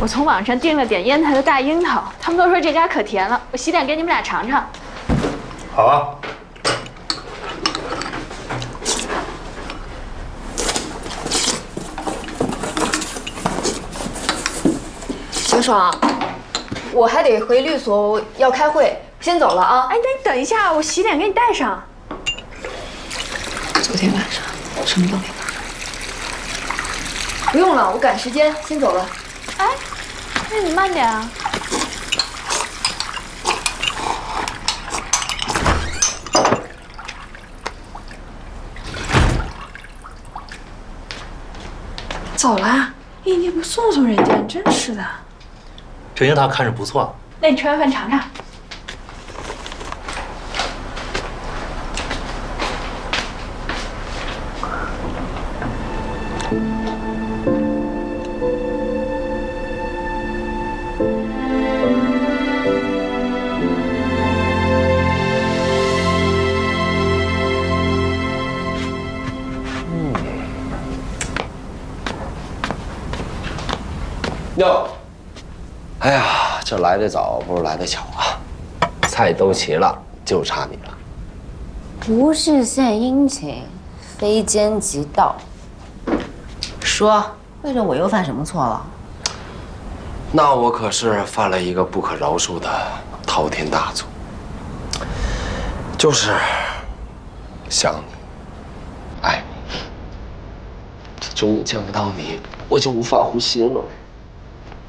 我从网上订了点烟台的大樱桃，他们都说这家可甜了，我洗点给你们俩尝尝。好啊。小爽，我还得回律所要开会，先走了啊。哎，那你等一下，我洗点给你带上。昨天晚上什么都没干。不用了，我赶时间，先走了。哎，那你慢点啊。走了。咦，你不送送人家，真是的。这樱桃看着不错，那你吃完饭尝尝。哟，哎呀，这来得早不如来得巧啊！菜都齐了，就差你了。不是献殷勤，非奸即盗。说，为了我又犯什么错了？那我可是犯了一个不可饶恕的滔天大错，就是想你，爱你。这终于见不到你，我就无法呼吸了。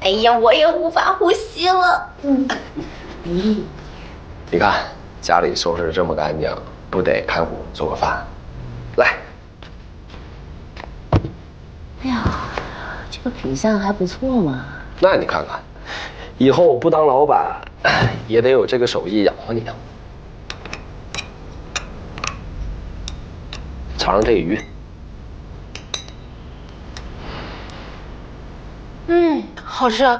哎呀，我也无法呼吸了。你看家里收拾得这么干净，不得开火做个饭？来。哎呀，这个品相还不错嘛。那你看看，以后不当老板，也得有这个手艺养活你。尝尝这鱼。好吃。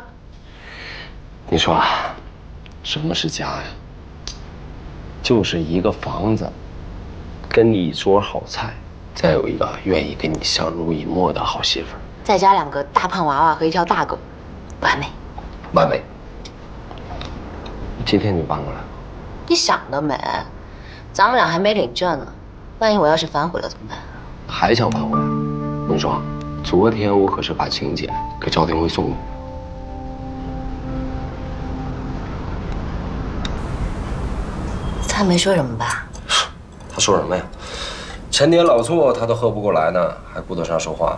你说啊，什么是家呀？就是一个房子，跟你一桌好菜，再有一个愿意跟你相濡以沫的好媳妇儿，再加2个大胖娃娃和1条大狗，完美。完美。今天你搬过来了？你想得美，咱们俩还没领证呢，万一我要是反悔了怎么办？还想反悔？我跟你说，昨天我可是把请柬给赵天辉送了。他没说什么吧？他说什么呀？陈年老错他都喝不过来呢，还顾得上说话？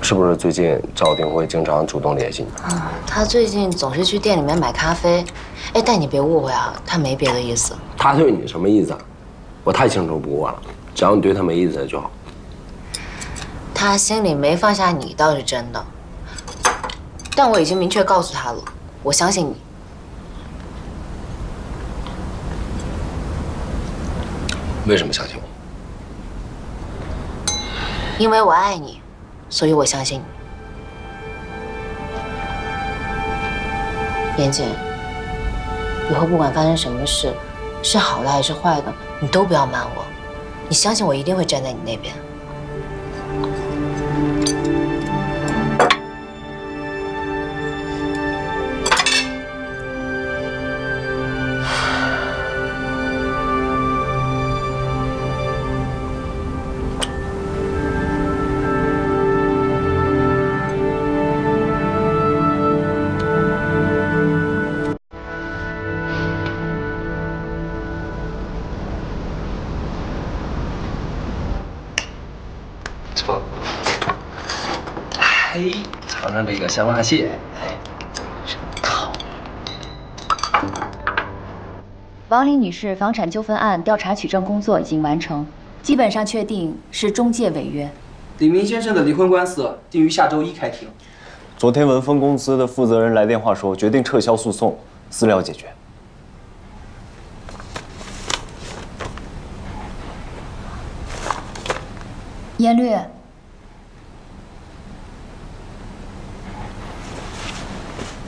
是不是最近赵定辉经常主动联系你？他最近总是去店里面买咖啡。哎，但你别误会啊，他没别的意思。他对你什么意思？我太清楚不过了，只要你对他没意思就好。他心里没放下你倒是真的，但我已经明确告诉他了，我相信你。为什么相信我？因为我爱你，所以我相信你。严谨，以后不管发生什么事，是好的还是坏的，你都不要瞒我。你相信我一定会站在你那边。尝尝这个香辣蟹。王林女士房产纠纷案调查取证工作已经完成，基本上确定是中介违约。李明先生的离婚官司定于下周1开庭。昨天文峰公司的负责人来电话说，决定撤销诉讼，私了解决。严律，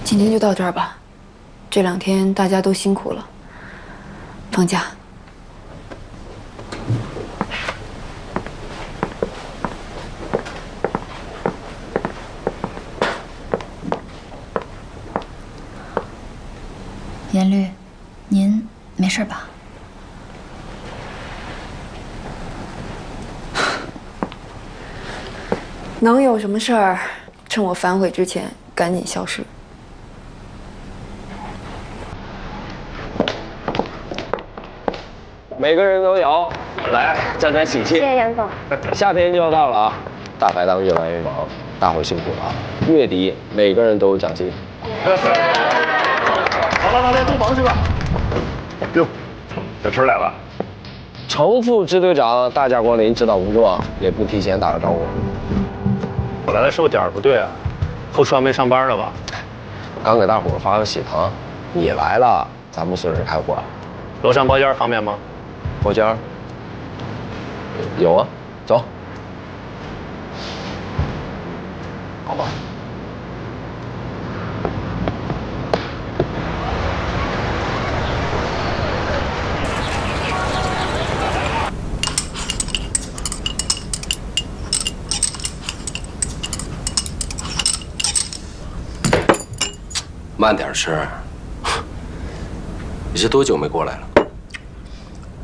今天就到这儿吧，这2天大家都辛苦了，放假。严律，您没事吧？能有什么事儿？趁我反悔之前，赶紧消失。每个人都有，来沾沾喜气。谢谢严总。夏天就要到了啊，大排档越来越忙，大伙辛苦了啊！月底每个人都有奖金。好了，都忙去吧。哟，小春来了。程副支队长大驾光临，指导工作，也不提前打个招呼。我来的是不是点儿不对啊？后厨还没上班呢吧？刚给大伙发个喜糖，你也来了，咱们顺势开火。楼上包间方便吗？包间有啊，走。好吧。慢点吃。你是多久没过来了？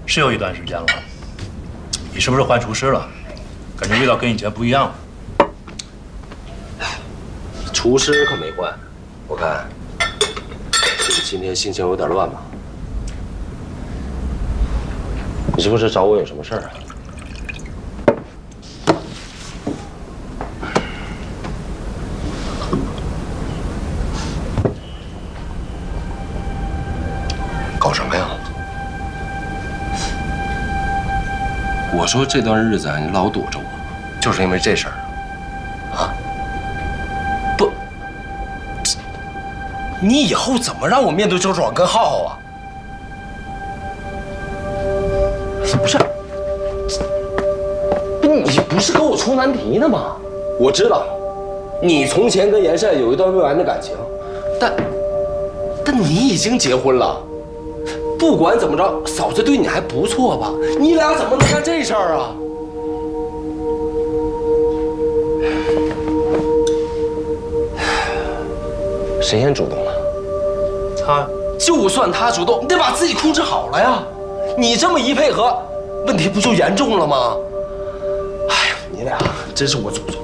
是有一段时间了。你是不是换厨师了？感觉味道跟以前不一样了。厨师可没换，我看是你今天心情有点乱吧？你是不是找我有什么事儿啊？搞什么呀？我说这段日子你老躲着我，就是因为这事儿啊？不，你以后怎么让我面对周爽跟浩浩啊？不是，你不是跟我出难题呢吗？我知道，你从前跟严善有一段未完的感情，但你已经结婚了。不管怎么着，嫂子对你还不错吧？你俩怎么能干这事儿啊？谁先主动了？他。就算他主动，你得把自己控制好了呀！你这么一配合，问题不就严重了吗？哎呀，你俩真是我祖宗！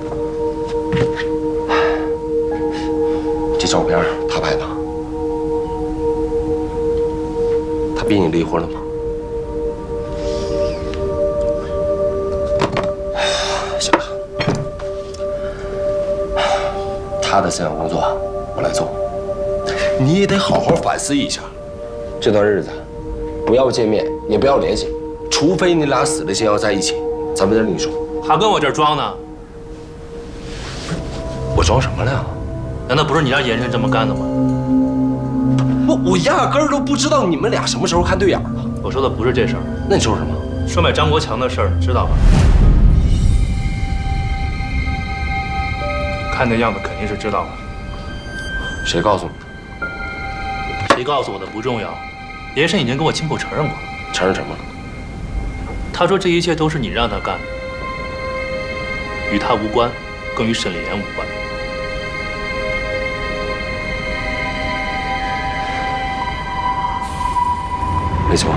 这照片他拍的。他逼你离婚了吗？行了，他的思想工作我来做，你也得好好反思一下。这段日子，不要见面，也不要联系，除非你俩死了心要在一起，咱们再另说。还跟我这儿装呢？我装什么了呀？难道不是你让严慎这么干的吗？我压根儿都不知道你们俩什么时候看对眼了。我说的不是这事儿，那你说什么？收买张国强的事儿，知道吧？看那样子肯定是知道了。谁告诉你的？谁告诉我的不重要，严慎已经跟我亲口承认过了。承认什么？他说这一切都是你让他干的，与他无关，更与沈丽妍无关。没错，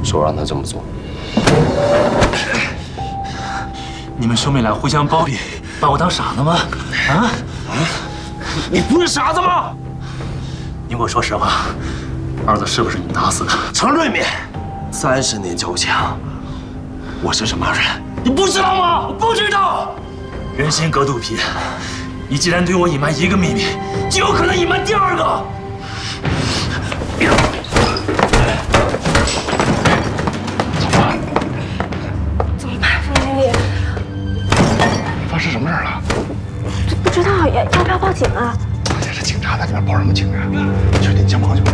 是我让他这么做。你们兄妹俩互相包庇，把我当傻子吗？啊？你不是傻子吗？你给我说实话，儿子是不是你打死的？程瑞敏，30年交情，我是什么人，你不知道吗？我不知道。人心隔肚皮，你既然对我隐瞒一个秘密，就有可能隐瞒第二个。怎么办，冯经理？发生什么事了？不知道，要不要报警啊？这是警察在里面报什么警啊？去，你先忙去吧。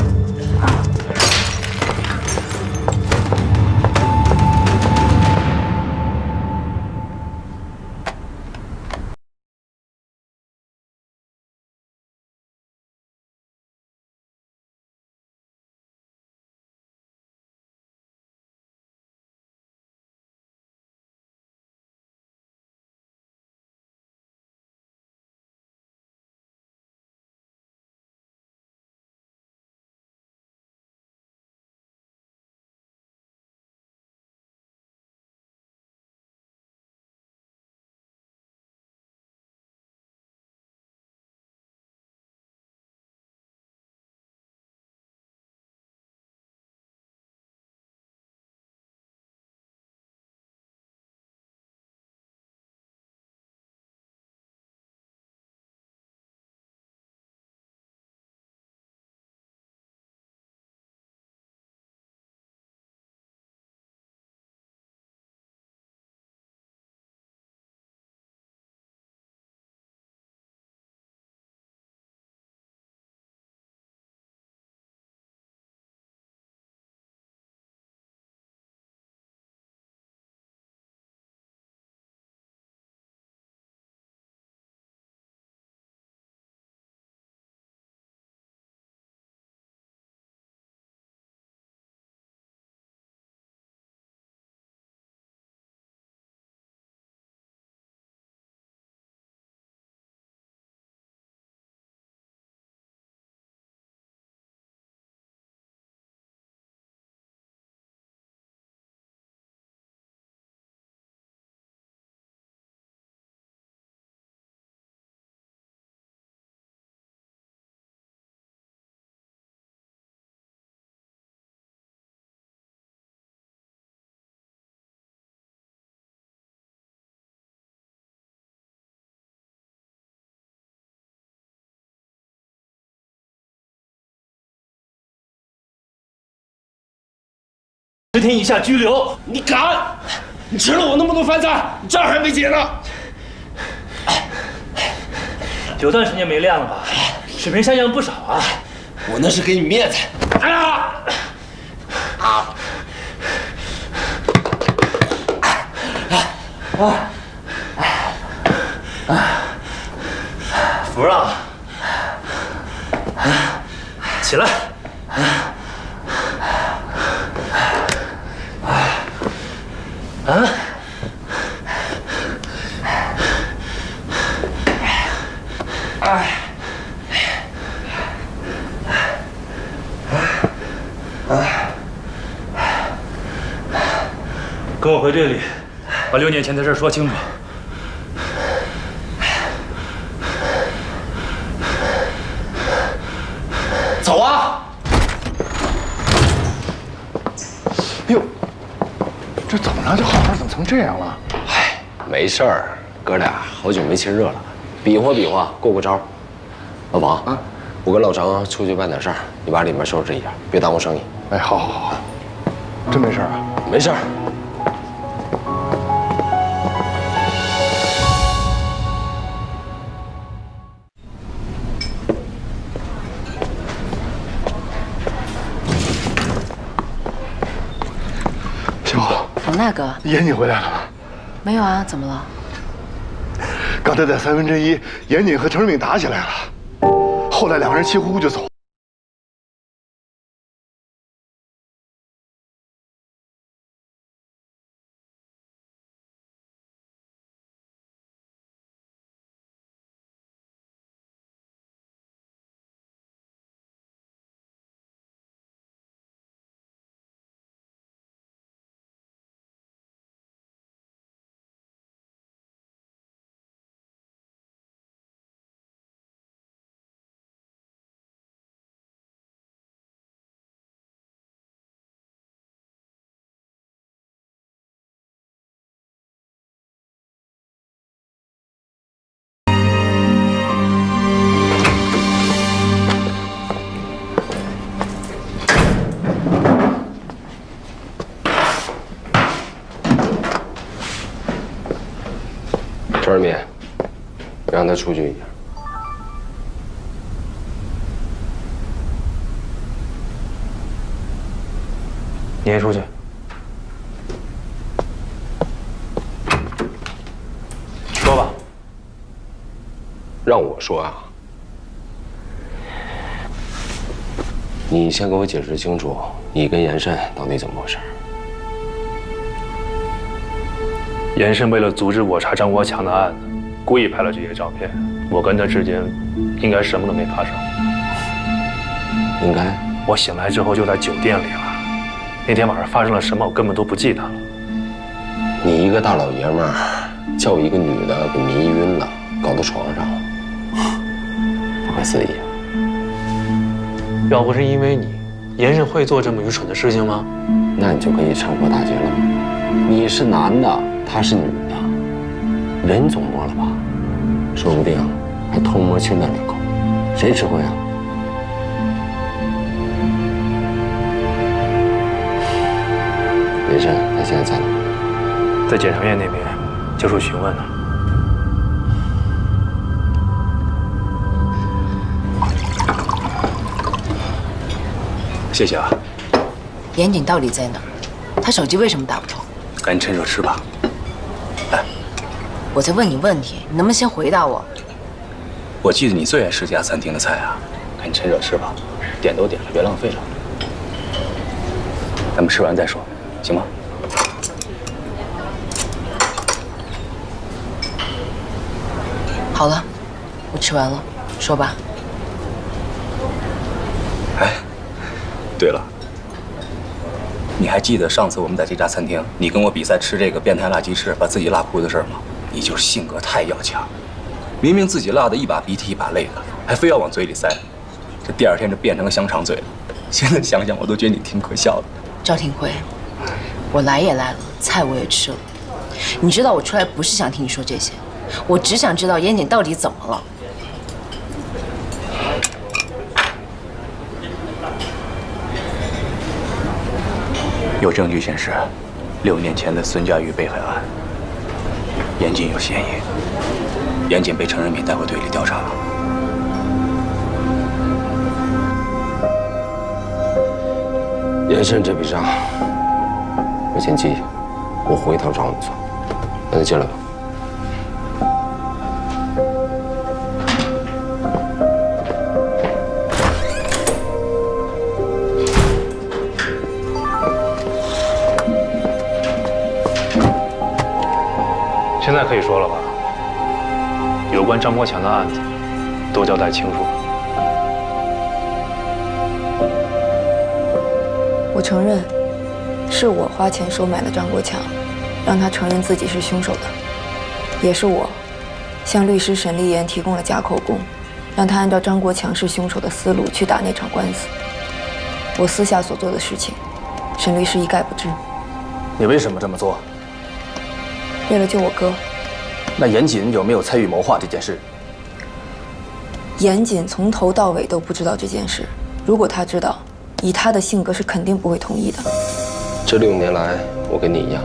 10天以下拘留。你敢？你吃了我那么多饭菜，你账还没结呢。有段时间没练了吧？水平下降不少啊。我那是给你面子。哎呀！服了。起来。跟我回队里，把6年前的事说清楚。走啊！哎呦，这怎么了？这好好怎么成这样了？哎，没事儿，哥俩好久没亲热了，比划比划，过过招。老王啊，我跟老张出去办点事儿，你把里面收拾一下，别耽误生意。哎，好好好，真没事啊？没事儿。王大哥，严谨回来了吗？没有啊，怎么了？刚才在1/3，严谨和陈世敏打起来了，后来两个人气呼呼就走。陈世敏，让他出去一下。你也出去。说吧。让我说啊，你先给我解释清楚，你跟严慎到底怎么回事？严慎为了阻止我查张国强的案子，故意拍了这些照片。我跟他之间应该什么都没发生。应该？我醒来之后就在酒店里了。那天晚上发生了什么，我根本都不记得了。你一个大老爷们儿，叫一个女的给迷晕了，搞到床上，不可思议啊！要不是因为你，严慎会做这么愚蠢的事情吗？那你就可以趁火打劫了吗？你是男的，她是女的，人总摸了吧？说不定还偷摸亲了2口，谁吃亏啊？严慎他现在在哪？在检察院那边接受询问呢。谢谢啊。严谨到底在哪儿？他手机为什么打不通？赶紧趁热吃吧。来，我在问你问题，你能不能先回答我？我记得你最爱吃这家餐厅的菜啊，赶紧趁热吃吧，点都点了，别浪费了。咱们吃完再说，行吗？好了，我吃完了，说吧。哎，对了，你还记得上次我们在这家餐厅，你跟我比赛吃这个变态辣鸡翅，把自己辣哭的事吗？你就是性格太要强，明明自己辣的一把鼻涕一把泪的，还非要往嘴里塞，这第2天就变成个香肠嘴了。现在想想我都觉得你挺可笑的。赵廷辉，我来也来了，菜我也吃了，你知道我出来不是想听你说这些，我只想知道严谨到底怎么了。有证据显示，6年前的孙佳玉被害案，严谨有嫌疑。严谨被程仁敏带回队里调查了。严慎这笔账，我先记下，我回头找你算。那就进来吧。 现在可以说了吧？有关张国强的案子，都交代清楚了。我承认，是我花钱收买了张国强，让他承认自己是凶手的，也是我向律师沈立言提供了假口供，让他按照张国强是凶手的思路去打那场官司。我私下所做的事情，沈律师一概不知。你为什么这么做？ 为了救我哥，那严谨有没有参与谋划这件事？严谨从头到尾都不知道这件事。如果他知道，以他的性格是肯定不会同意的。这6年来，我跟你一样，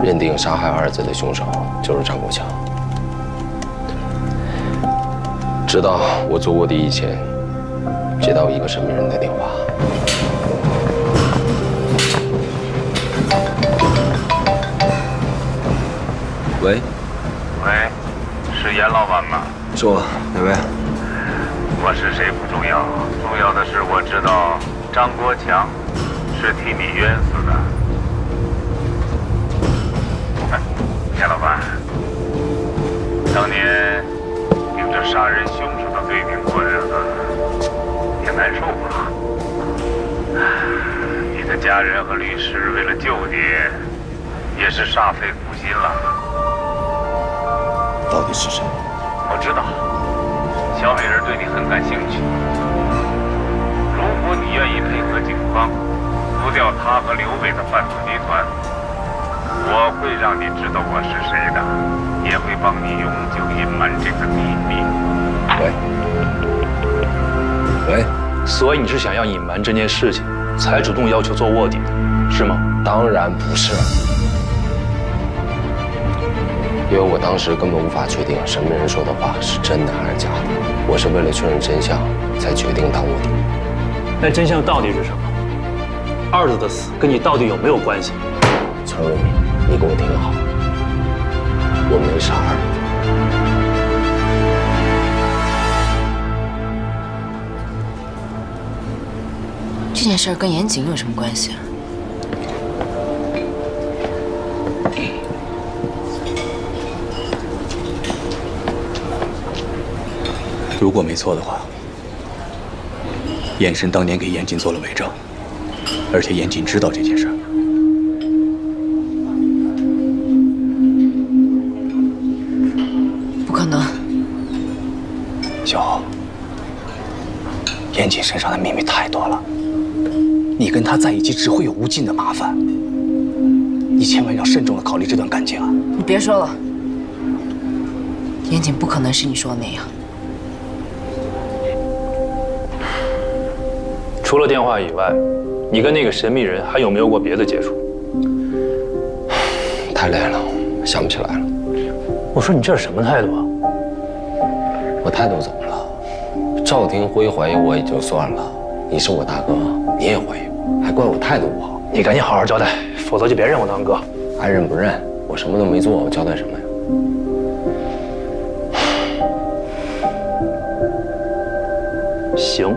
认定杀害儿子的凶手就是张国强。直到我坐卧底以前，接到一个神秘人的电话。 喂，喂，是严老板吗？是我，哪位？我是谁不重要，重要的是我知道张国强是替你冤死的。严老板，当年顶着杀人凶手的罪名过日子，也难受吧？你的家人和律师为了救你，也是煞费苦心了。 到底是谁？我知道，小美人对你很感兴趣。如果你愿意配合警方，除掉他和刘伟的贩毒集团，我会让你知道我是谁的，也会帮你永久隐瞒这个秘密。喂，所以你是想要隐瞒这件事情，才主动要求做卧底的，是吗？当然不是。 因为我当时根本无法确定神秘人说的话是真的还是假的，我是为了确认真相才决定当卧底。那真相到底是什么？二子的死跟你到底有没有关系？程瑞敏，你给我听好，我没杀二子。这件事跟严谨有什么关系啊？ 如果没错的话，严深当年给严谨做了伪证，而且严谨知道这件事。不可能，小欧，严谨身上的秘密太多了，你跟他在一起只会有无尽的麻烦。你千万要慎重的考虑这段感情啊！你别说了，严谨不可能是你说的那样。 除了电话以外，你跟那个神秘人还有没有过别的接触？太累了，想不起来了。我说你这是什么态度啊？我态度怎么了？赵廷辉怀疑我也就算了，你是我大哥，你也怀疑我，还怪我态度不好。你赶紧好好交代，否则就别认我当哥。爱认不认，我什么都没做，我交代什么呀？ 行。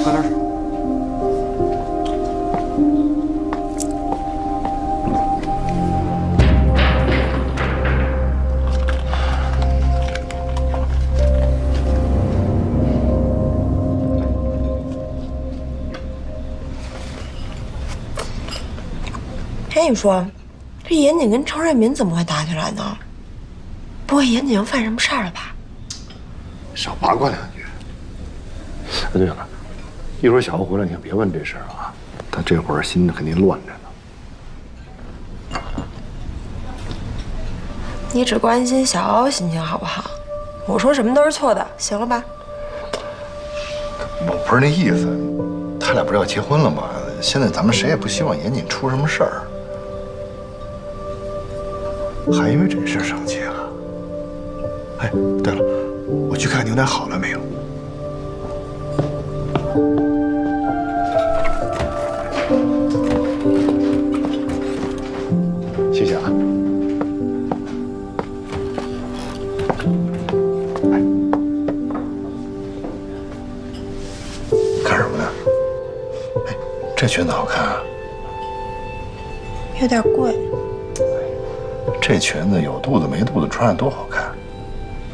快点水。哎，你说，这严谨跟程瑞敏怎么会打起来呢？不会严谨犯什么事儿了吧？少八卦两句。对了，一会儿小欧回来，你可别问这事儿啊，他这会儿心肯定乱着呢。你只关心小欧心情好不好？我说什么都是错的，行了吧？我不是那意思，他俩不是要结婚了吗？现在咱们谁也不希望严谨出什么事儿，还因为这事儿生气了。哎，对了，我去看牛奶好了没有？谢谢啊。看什么呢？哎，这裙子好看啊。有点贵。这裙子有肚子没肚子穿上多好看，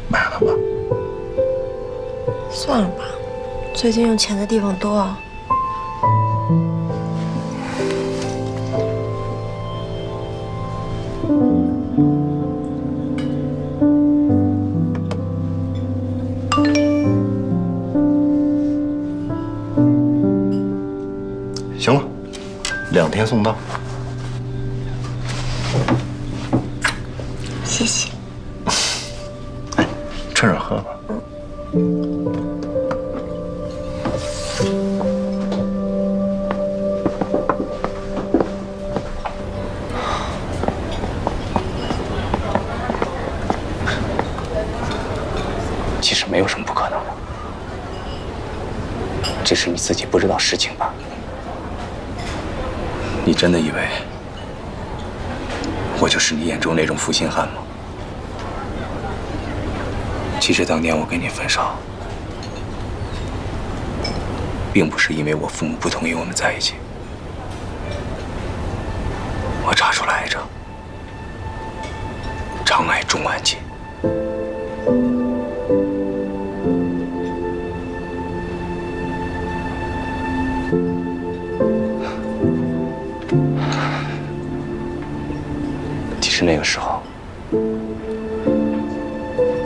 买了吧？算了吧，最近用钱的地方多啊。行了，2天送到。谢谢。哎，趁热喝吧。其实没有什么不可能的，只是你自己不知道实情吧。你真的以为我就是你眼中那种负心汉吗？其实当年我跟你分手，并不是因为我父母不同意我们在一起，我查出了癌症，肠癌中晚期。其实那个时候，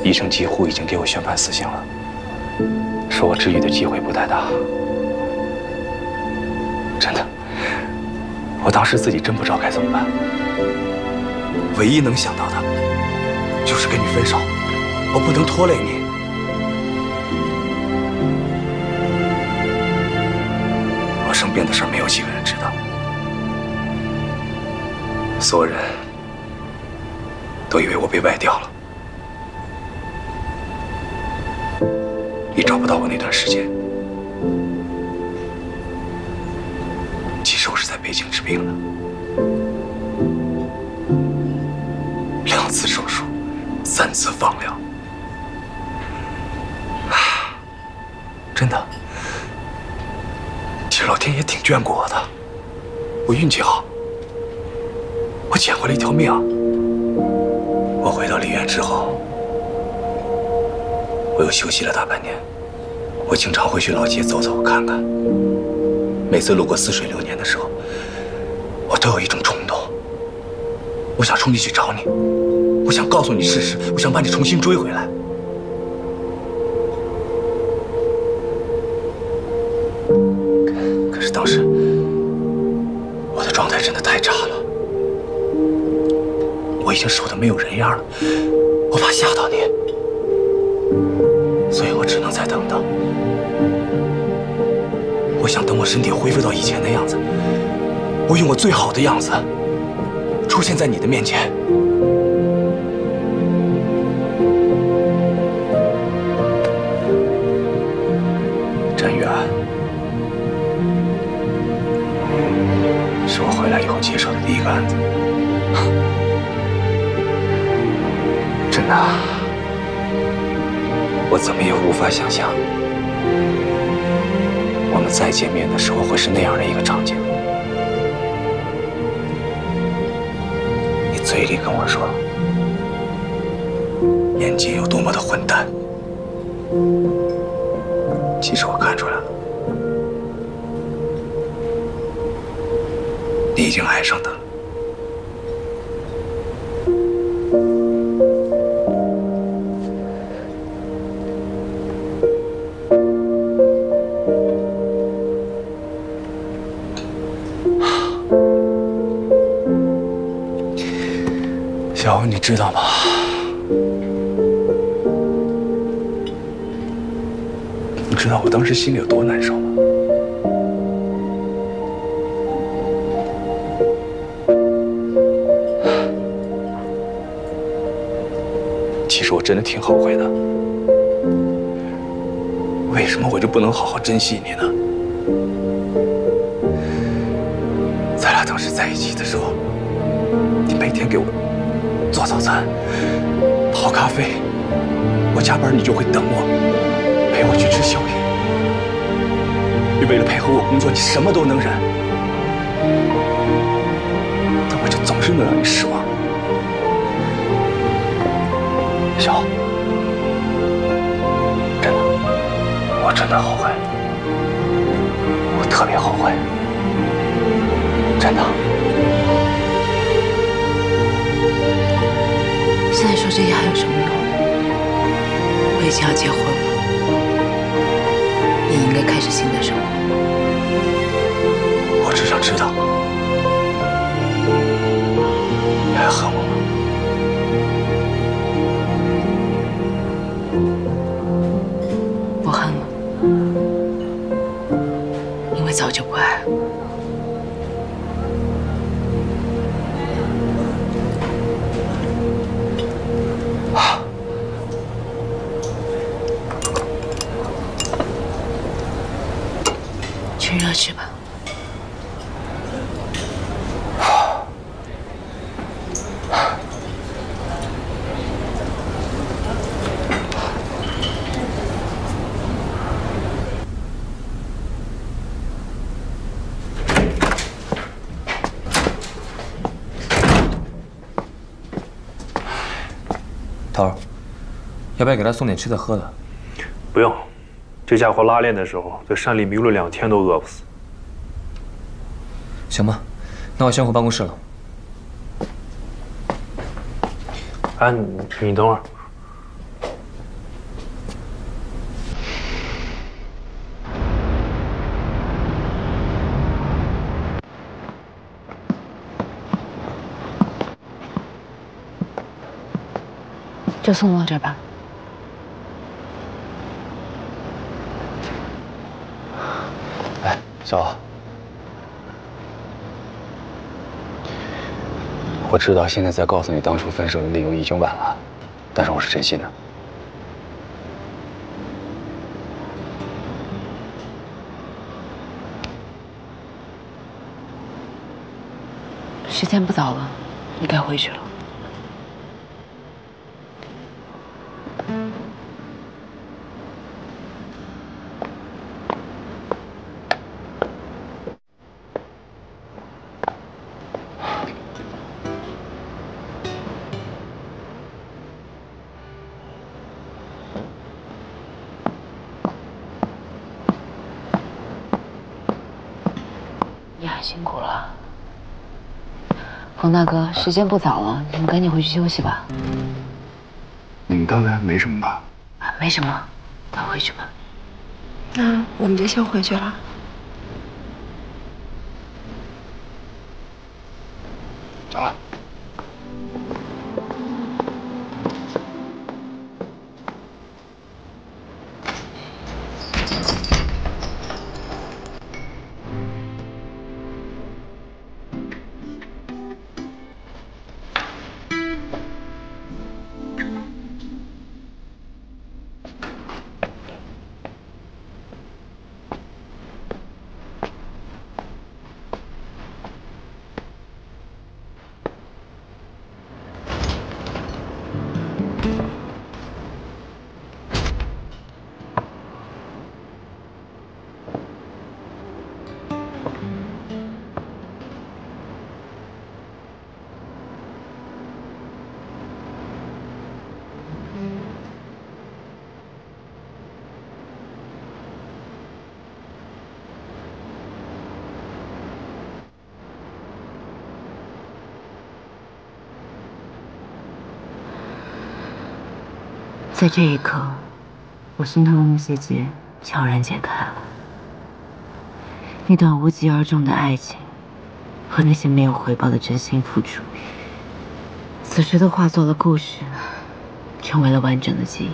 医生几乎已经给我宣判死刑了，说我治愈的机会不太大。真的，我当时自己真不知道该怎么办。唯一能想到的，就是跟你分手，我不能拖累你。我生病的事没有几个人知道，所有人都以为我被外调了。你找不到我那段时间，其实我是在北京治病的，2次手术，3次放疗，真的，其实老天爷挺眷顾我的，我运气好，我捡回了一条命。我回到梨园之后，我又休息了大半年。我经常会去老街走走看看，每次路过似水流年的时候，我都有一种冲动，我想冲进去找你，我想告诉你事实，我想把你重新追回来。可是当时我的状态真的太差了，我已经瘦得没有人样了，我怕吓到你，所以我只能再等等。我想等我身体恢复到以前的样子，我用我最好的样子出现在你的面前。展远，是我回来以后接手的第一个案子，真的，我怎么也无法想象，我们再见面的时候会是那样的一个场景。你嘴里跟我说严谨有多么的混蛋，其实我看出来了，你已经爱上他了。小，你知道吗？你知道我当时心里有多难受吗？其实我真的挺后悔的。为什么我就不能好好珍惜你呢？咱俩当时在一起的时候，你每天给我做早餐、泡咖啡，我加班你就会等我，陪我去吃宵夜。你为了配合我工作，你什么都能忍，但我就总是能让你失望。小，真的，我真的后悔，我特别后悔，真的。现在说这些还有什么用？我已经要结婚了，你应该开始新的生活。我只想知道，你还恨我吗？不恨了，因为早就不爱了。趁热吃吧。头儿，要不要给他送点吃的喝的？不用，这家伙拉练的时候在山里迷路2天都饿不死。行吧，那我先回办公室了。哎，你等会儿。就送到这儿吧。哎，小，我知道现在再告诉你当初分手的理由已经晚了，但是我是真心的。时间不早了，你该回去了。你很辛苦了，冯大哥，时间不早了，你们赶紧回去休息吧。你们刚才没什么吧？啊，没什么，快回去吧。那我们就先回去了。走了。在这一刻，我心头的那些结悄然解开了。那段无疾而终的爱情，和那些没有回报的真心付出，此时的化作了故事，成为了完整的记忆。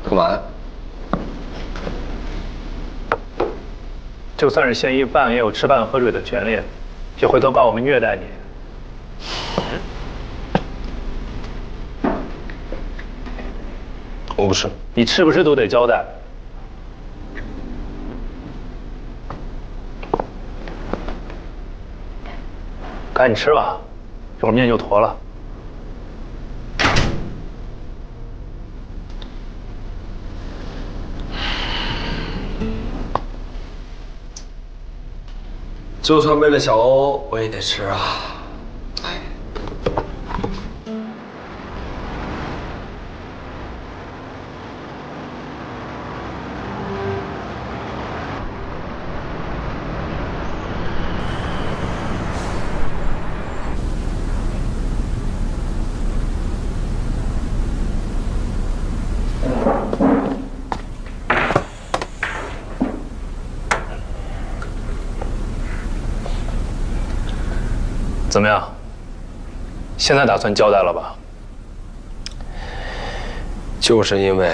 干嘛？就算是嫌疑犯，也有吃饭喝水的权利，别回头把我们虐待你。我不吃，你吃不吃都得交代。赶紧吃吧，一会儿面就坨了。就算为了小欧，我也得吃啊。怎么样？现在打算交代了吧？就是因为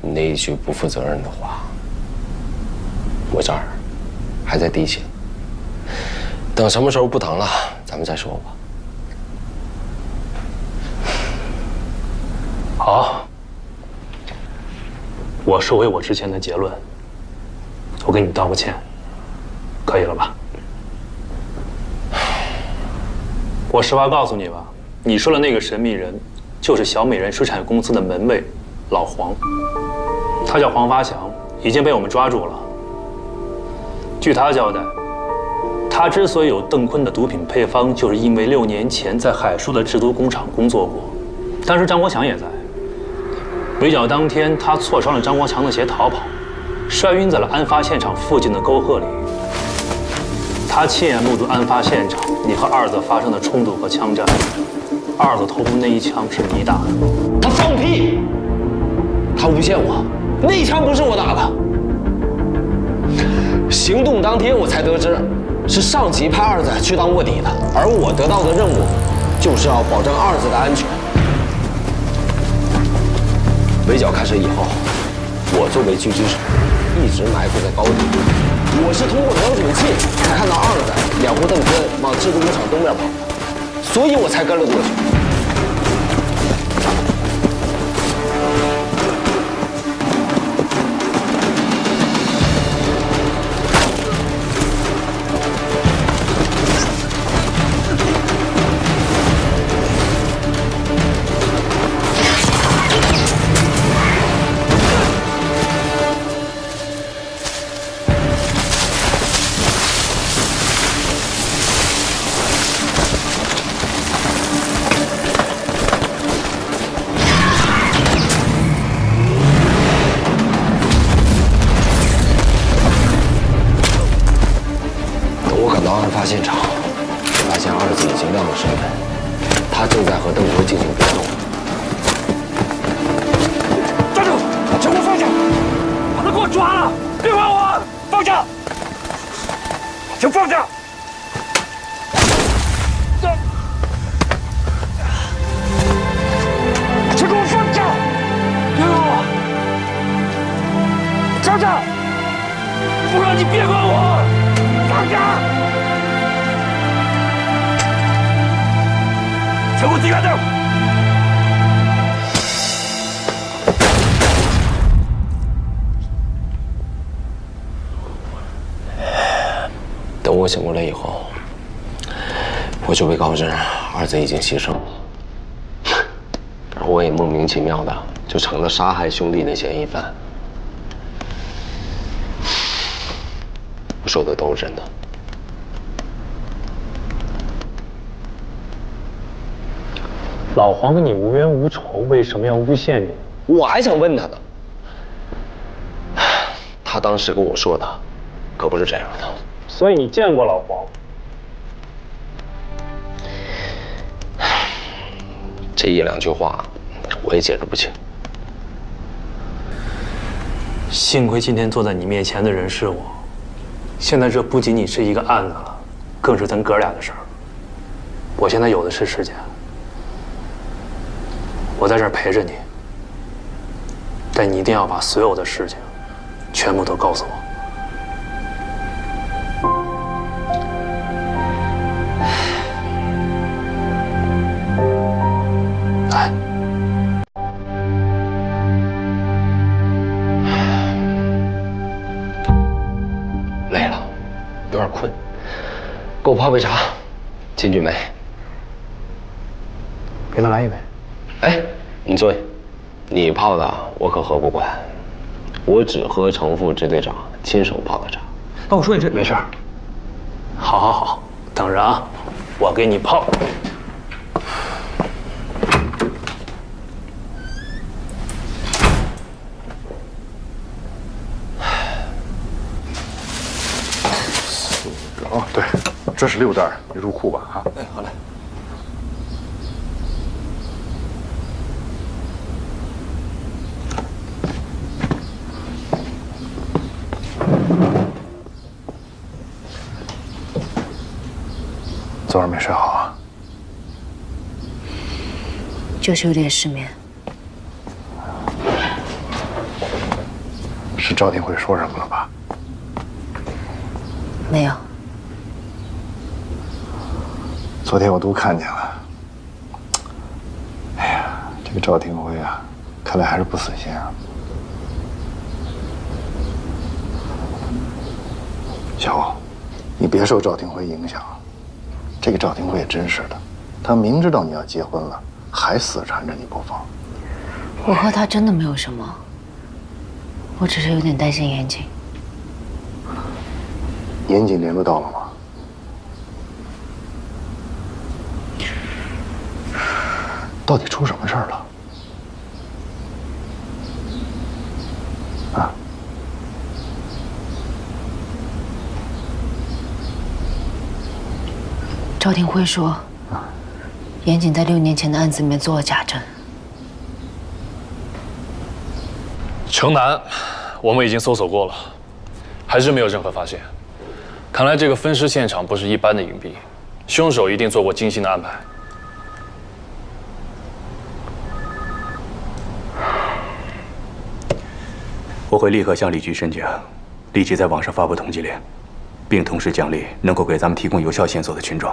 你那一句不负责任的话，我这儿还在滴血。等什么时候不疼了，咱们再说吧。好，我收回我之前的结论，我给你道个歉，可以了吧？我实话告诉你吧，你说的那个神秘人，就是小美人水产公司的门卫老黄，他叫黄发祥，已经被我们抓住了。据他交代，他之所以有邓坤的毒品配方，就是因为6年前在海叔的制毒工厂工作过，当时张国强也在。围剿当天，他挫伤了张国强的鞋逃跑，摔晕在了案发现场附近的沟壑里。他亲眼目睹案发现场，你和二子发生的冲突和枪战。二子头部那一枪是你打的。他放屁！他诬陷我，那一枪不是我打的。行动当天我才得知，是上级派二子去当卧底的，而我得到的任务，就是要保证二子的安全。围剿开始以后，我作为狙击手，一直埋伏在高地。我是通过瞄准器才看到二子掩护邓坤往制毒工厂东边跑的，所以我才跟了过去。现场，发现二子已经亮了身份，他正在和邓坤进行搏斗。站住！请我放下！把他给我抓了！别管我！放下！请放下！请给我放下！别管我！站着！不让你别管我！放下！请给我离开这儿！等我醒过来以后，我就被告知二子已经牺牲了，而我也莫名其妙的就成了杀害兄弟的嫌疑犯。我说的都是真的。老黄跟你无冤无仇，为什么要诬陷你？我还想问他呢。他当时跟我说的，可不是这样的。所以你见过老黄？这1-2句话，我也解释不清。幸亏今天坐在你面前的人是我，现在这不仅仅是一个案子了，更是咱哥俩的事儿。我现在有的是时间，我在这儿陪着你，但你一定要把所有的事情全部都告诉我。来。累了，有点困，给我泡杯茶，进去没？给他来一杯。哎，你坐下，你泡的我可喝不惯，我只喝程副支队长亲手泡的茶。那我说你这没事儿。好，好，好，等着啊，我给你泡。哦，对，这是6袋，你入库吧啊。哎，好嘞。昨晚没睡好啊？就是有点失眠。是赵廷辉说什么了吧？没有。昨天我都看见了。哎呀，这个赵廷辉啊，看来还是不死心啊。小欧，你别受赵廷辉影响。这个赵廷辉也真是的，他明知道你要结婚了，还死缠着你不放。我和他真的没有什么，我只是有点担心严谨。严谨联络到了吗？到底出什么事儿了？啊？赵廷辉说，严谨在6年前的案子里面做了假证。城南，我们已经搜索过了，还是没有任何发现。看来这个分尸现场不是一般的隐蔽，凶手一定做过精心的安排。我会立刻向李局申请，立即在网上发布通缉令，并同时奖励能够给咱们提供有效线索的群众。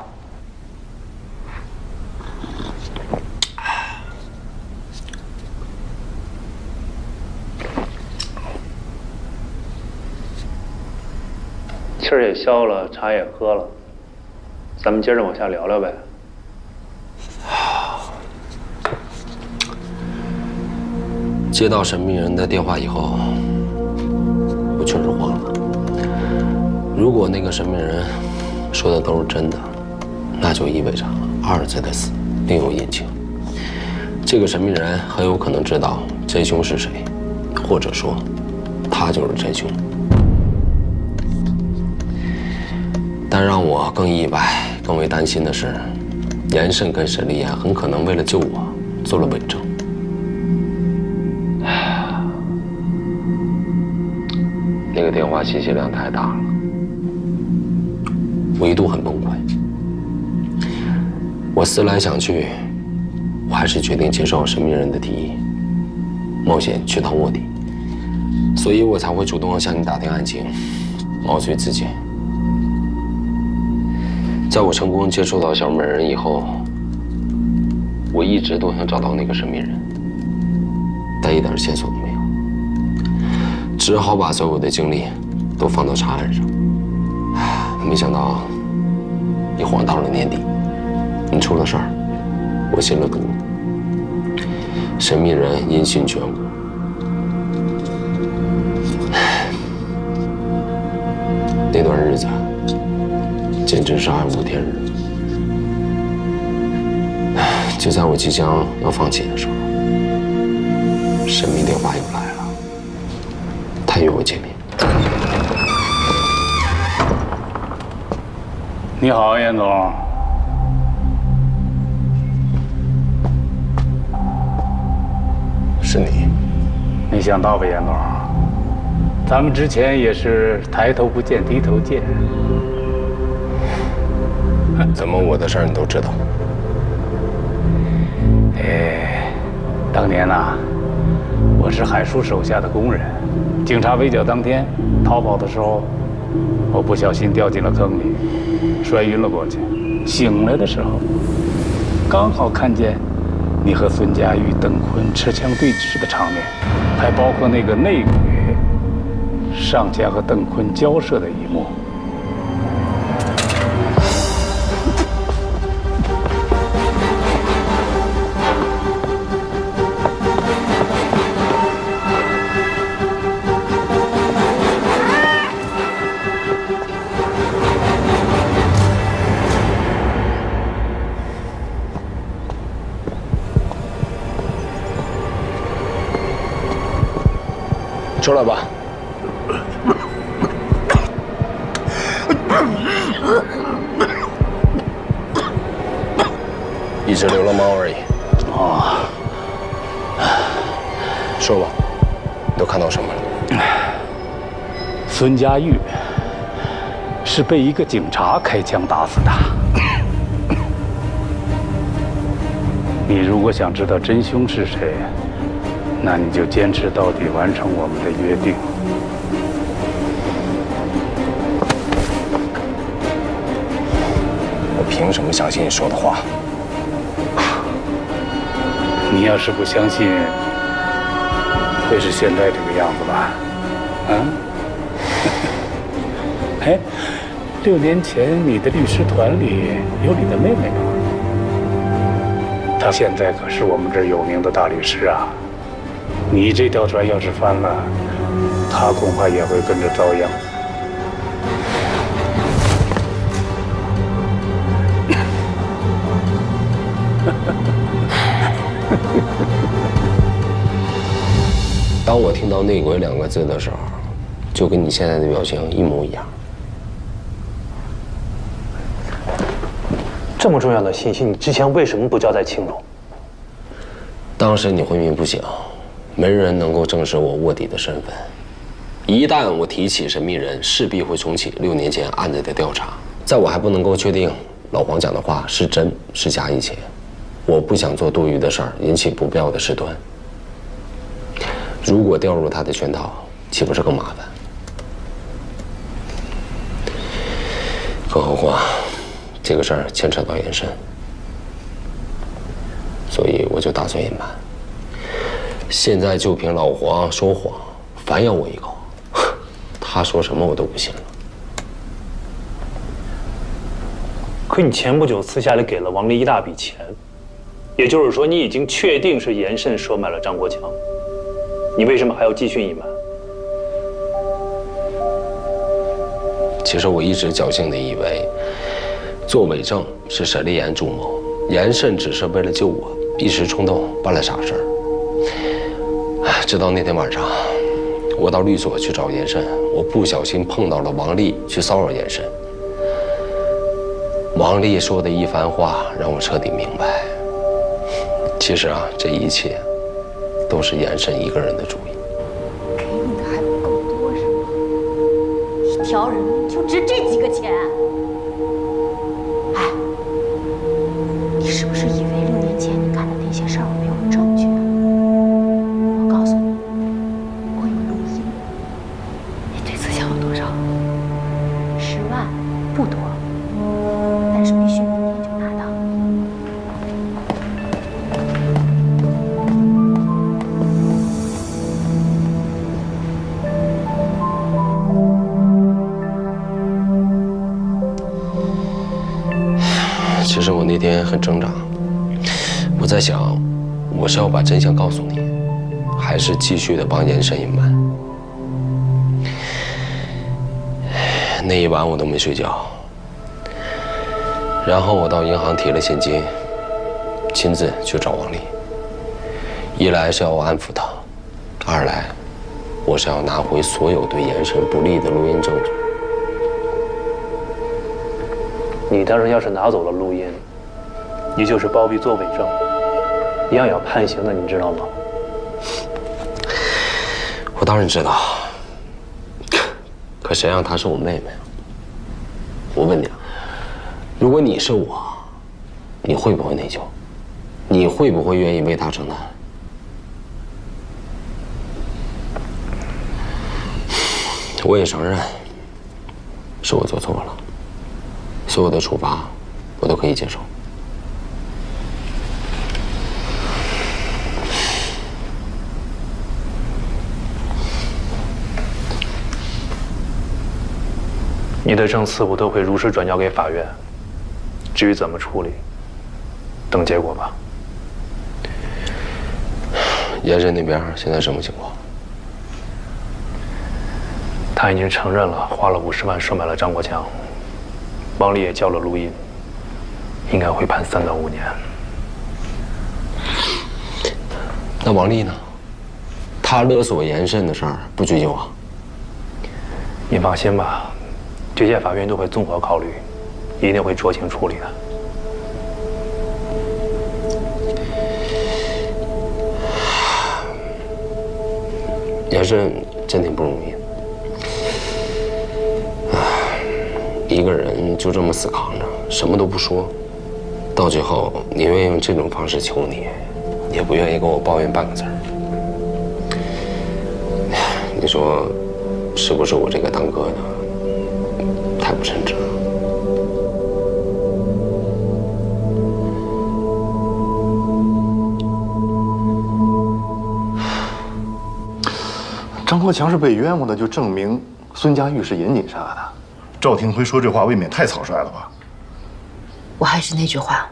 气儿也消了，茶也喝了，咱们接着往下聊聊呗。接到神秘人的电话以后，我确实慌了。如果那个神秘人说的都是真的，那就意味着二子的死另有隐情。这个神秘人很有可能知道真凶是谁，或者说，他就是真凶。但让我更意外、更为担心的是，严慎跟沈丽妍很可能为了救我做了伪证。那个电话信息量太大了，我一度很崩溃。我思来想去，我还是决定接受神秘人的提议，冒险去趟卧底。所以我才会主动向你打听案情，毛遂自荐。在我成功接触到小美人以后，我一直都想找到那个神秘人，但一点线索都没有，只好把所有的精力都放到查案上。没想到一晃到了年底，你出了事儿，我进了毒，神秘人音信全无。那段日子简直是暗无天日。就在我即将要放弃的时候，神秘电话又来了，他约我见面。你好，严总。是你。没想到吧，严总，咱们之前也是抬头不见低头见。怎么我的事儿你都知道？当年呐，我是海叔手下的工人，警察围剿当天逃跑的时候，我不小心掉进了坑里，摔晕了过去。醒来的时候，刚好看见你和孙佳玉、邓坤持枪对峙的场面，还包括那个内鬼上前和邓坤交涉的一幕。出来吧。一只流浪猫而已。哦。说吧，你都看到什么了？孙佳玉是被一个警察开枪打死的。你如果想知道真凶是谁，那你就坚持到底，完成我们的约定。我凭什么相信你说的话？你要是不相信，会是现在这个样子吧？啊？哎，6年前你的律师团里有你的妹妹吗？她现在可是我们这儿有名的大律师啊。你这条船要是翻了，他恐怕也会跟着遭殃。当我听到“内鬼”2个字的时候，就跟你现在的表情一模一样。这么重要的信息，你之前为什么不交代清楚？当时你昏迷不醒。没人能够证实我卧底的身份。一旦我提起神秘人，势必会重启6年前案子的调查。在我还不能够确定老黄讲的话是真是假以前，我不想做多余的事儿，引起不必要的事端。如果掉入他的圈套，岂不是更麻烦？更何况，这个事儿牵扯到延伸，所以我就打算隐瞒。现在就凭老黄说谎，反咬我一口，他说什么我都不信了。可你前不久私下里给了王丽一大笔钱，也就是说你已经确定是严慎收买了张国强，你为什么还要继续隐瞒？其实我一直侥幸地以为，做伪证是沈立言主谋，严慎只是为了救我，一时冲动办了傻事儿。直到那天晚上，我到律所去找严慎，我不小心碰到了王丽去骚扰严慎。王丽说的一番话让我彻底明白，其实啊，这一切都是严慎一个人的主意。给你的还不够多是吗？一条人命就值这几个钱？哎，你是不是以为6年前你干的那些事儿我没有证据？我告诉你，我有录音。你对此想要多少？10万，不多，但是必须明天就拿到。其实我那天很挣扎，我在想，我是要把真相告诉你，还是继续的帮严慎隐瞒？那一晚我都没睡觉，然后我到银行提了现金，亲自去找王丽。一来是要我安抚她，二来我是要拿回所有对严慎不利的录音证据。你当时要是拿走了录音，你就是包庇做伪证，一样要判刑的，你知道吗？我当然知道，可谁让她是我妹妹啊？我问你啊，如果你是我，你会不会内疚？你会不会愿意为她承担？我也承认，是我做错了，所有的处罚我都可以接受。你的证词我都会如实转交给法院，至于怎么处理，等结果吧。严审那边现在什么情况？他已经承认了，花了50万收买了张国强，王丽也交了录音，应该会判3到5年。那王丽呢？她勒索严审的事儿不追究啊？你放心吧。这些法院都会综合考虑，一定会酌情处理的。严审真挺不容易的，一个人就这么死扛着，什么都不说，到最后宁愿用这种方式求你，也不愿意跟我抱怨半个字儿。你说，是不是我这个当哥的？太不称职了。张国强是被冤枉的，就证明孙佳玉是严谨杀的。赵廷辉说这话未免太草率了吧？我还是那句话，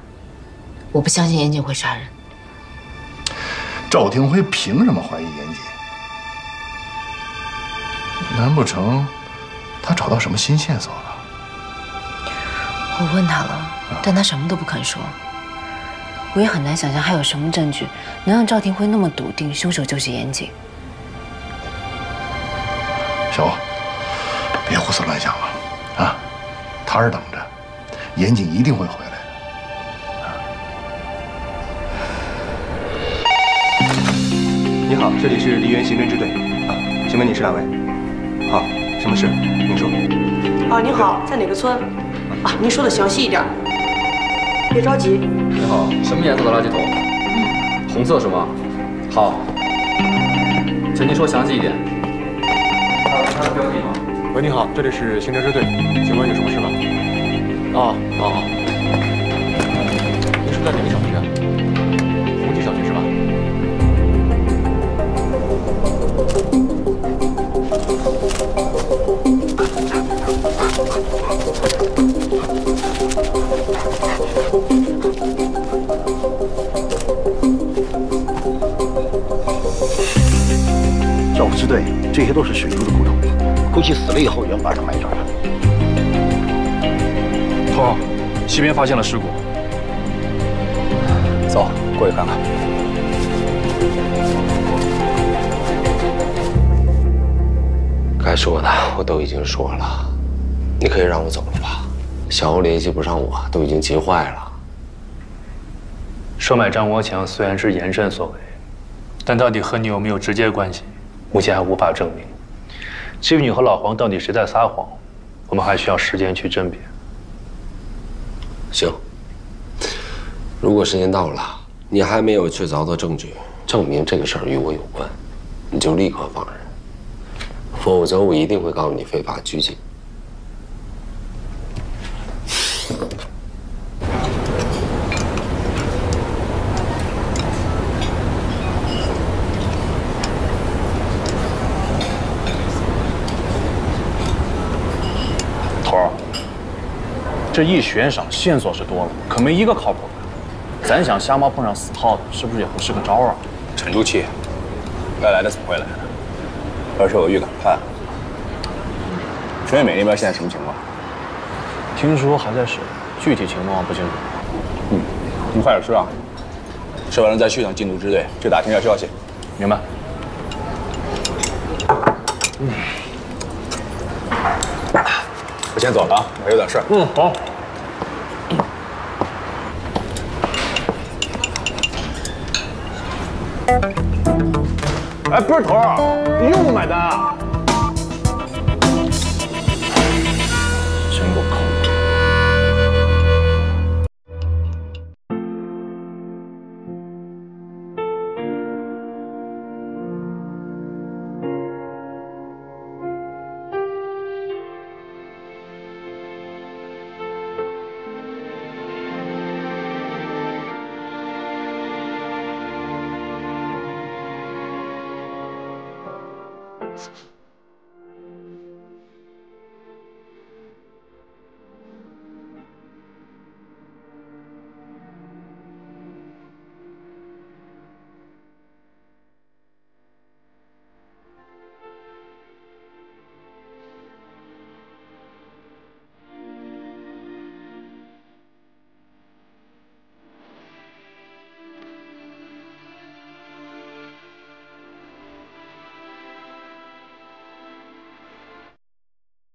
我不相信严谨会杀人。赵廷辉凭什么怀疑严谨？难不成他找到什么新线索了？我问他了，但他什么都不肯说。我也很难想象还有什么证据能让赵廷辉那么笃定凶手就是严谨。小欧，别胡思乱想了，啊，踏实等着，严谨一定会回来的。你好，这里是梨园刑侦支队，请问你是哪位？好，什么事？您说。啊，你好，在哪个村？啊，您说的详细一点。别着急。你好，什么颜色的垃圾桶？红色是吗？好，请您说详细一点。还有其他的标记吗？喂，你好，这里是刑侦支队，请问有什么事吗？哦，好。您是在哪个小区啊？红旗小区是吧？赵支队，这些都是水猪的骨头，估计死了以后也要把它埋这儿了。头，西边发现了尸骨，走，过去看看。该说的我都已经说了，你可以让我走了吧？小欧联系不上我，都已经急坏了。收买张国强虽然是严审所为，但到底和你有没有直接关系，目前还无法证明。至于你和老黄到底谁在撒谎，我们还需要时间去甄别。行，如果时间到了，你还没有确凿的证据证明这个事儿与我有关，你就立刻放人，否则我一定会告你非法拘禁。头儿，这一悬赏线索是多了，可没一个靠谱的。咱想瞎猫碰上死耗子，是不是也不是个招啊？沉住气，该来的总会来的。而且我预感快了。陈月美那边现在什么情况？听说还在审，具体情况不清楚。你快点吃啊！吃完了再去趟禁毒支队，去打听点消息。明白。我先走了啊，我有点事儿。好。哎，不是头儿，又不买单啊？真不靠谱。you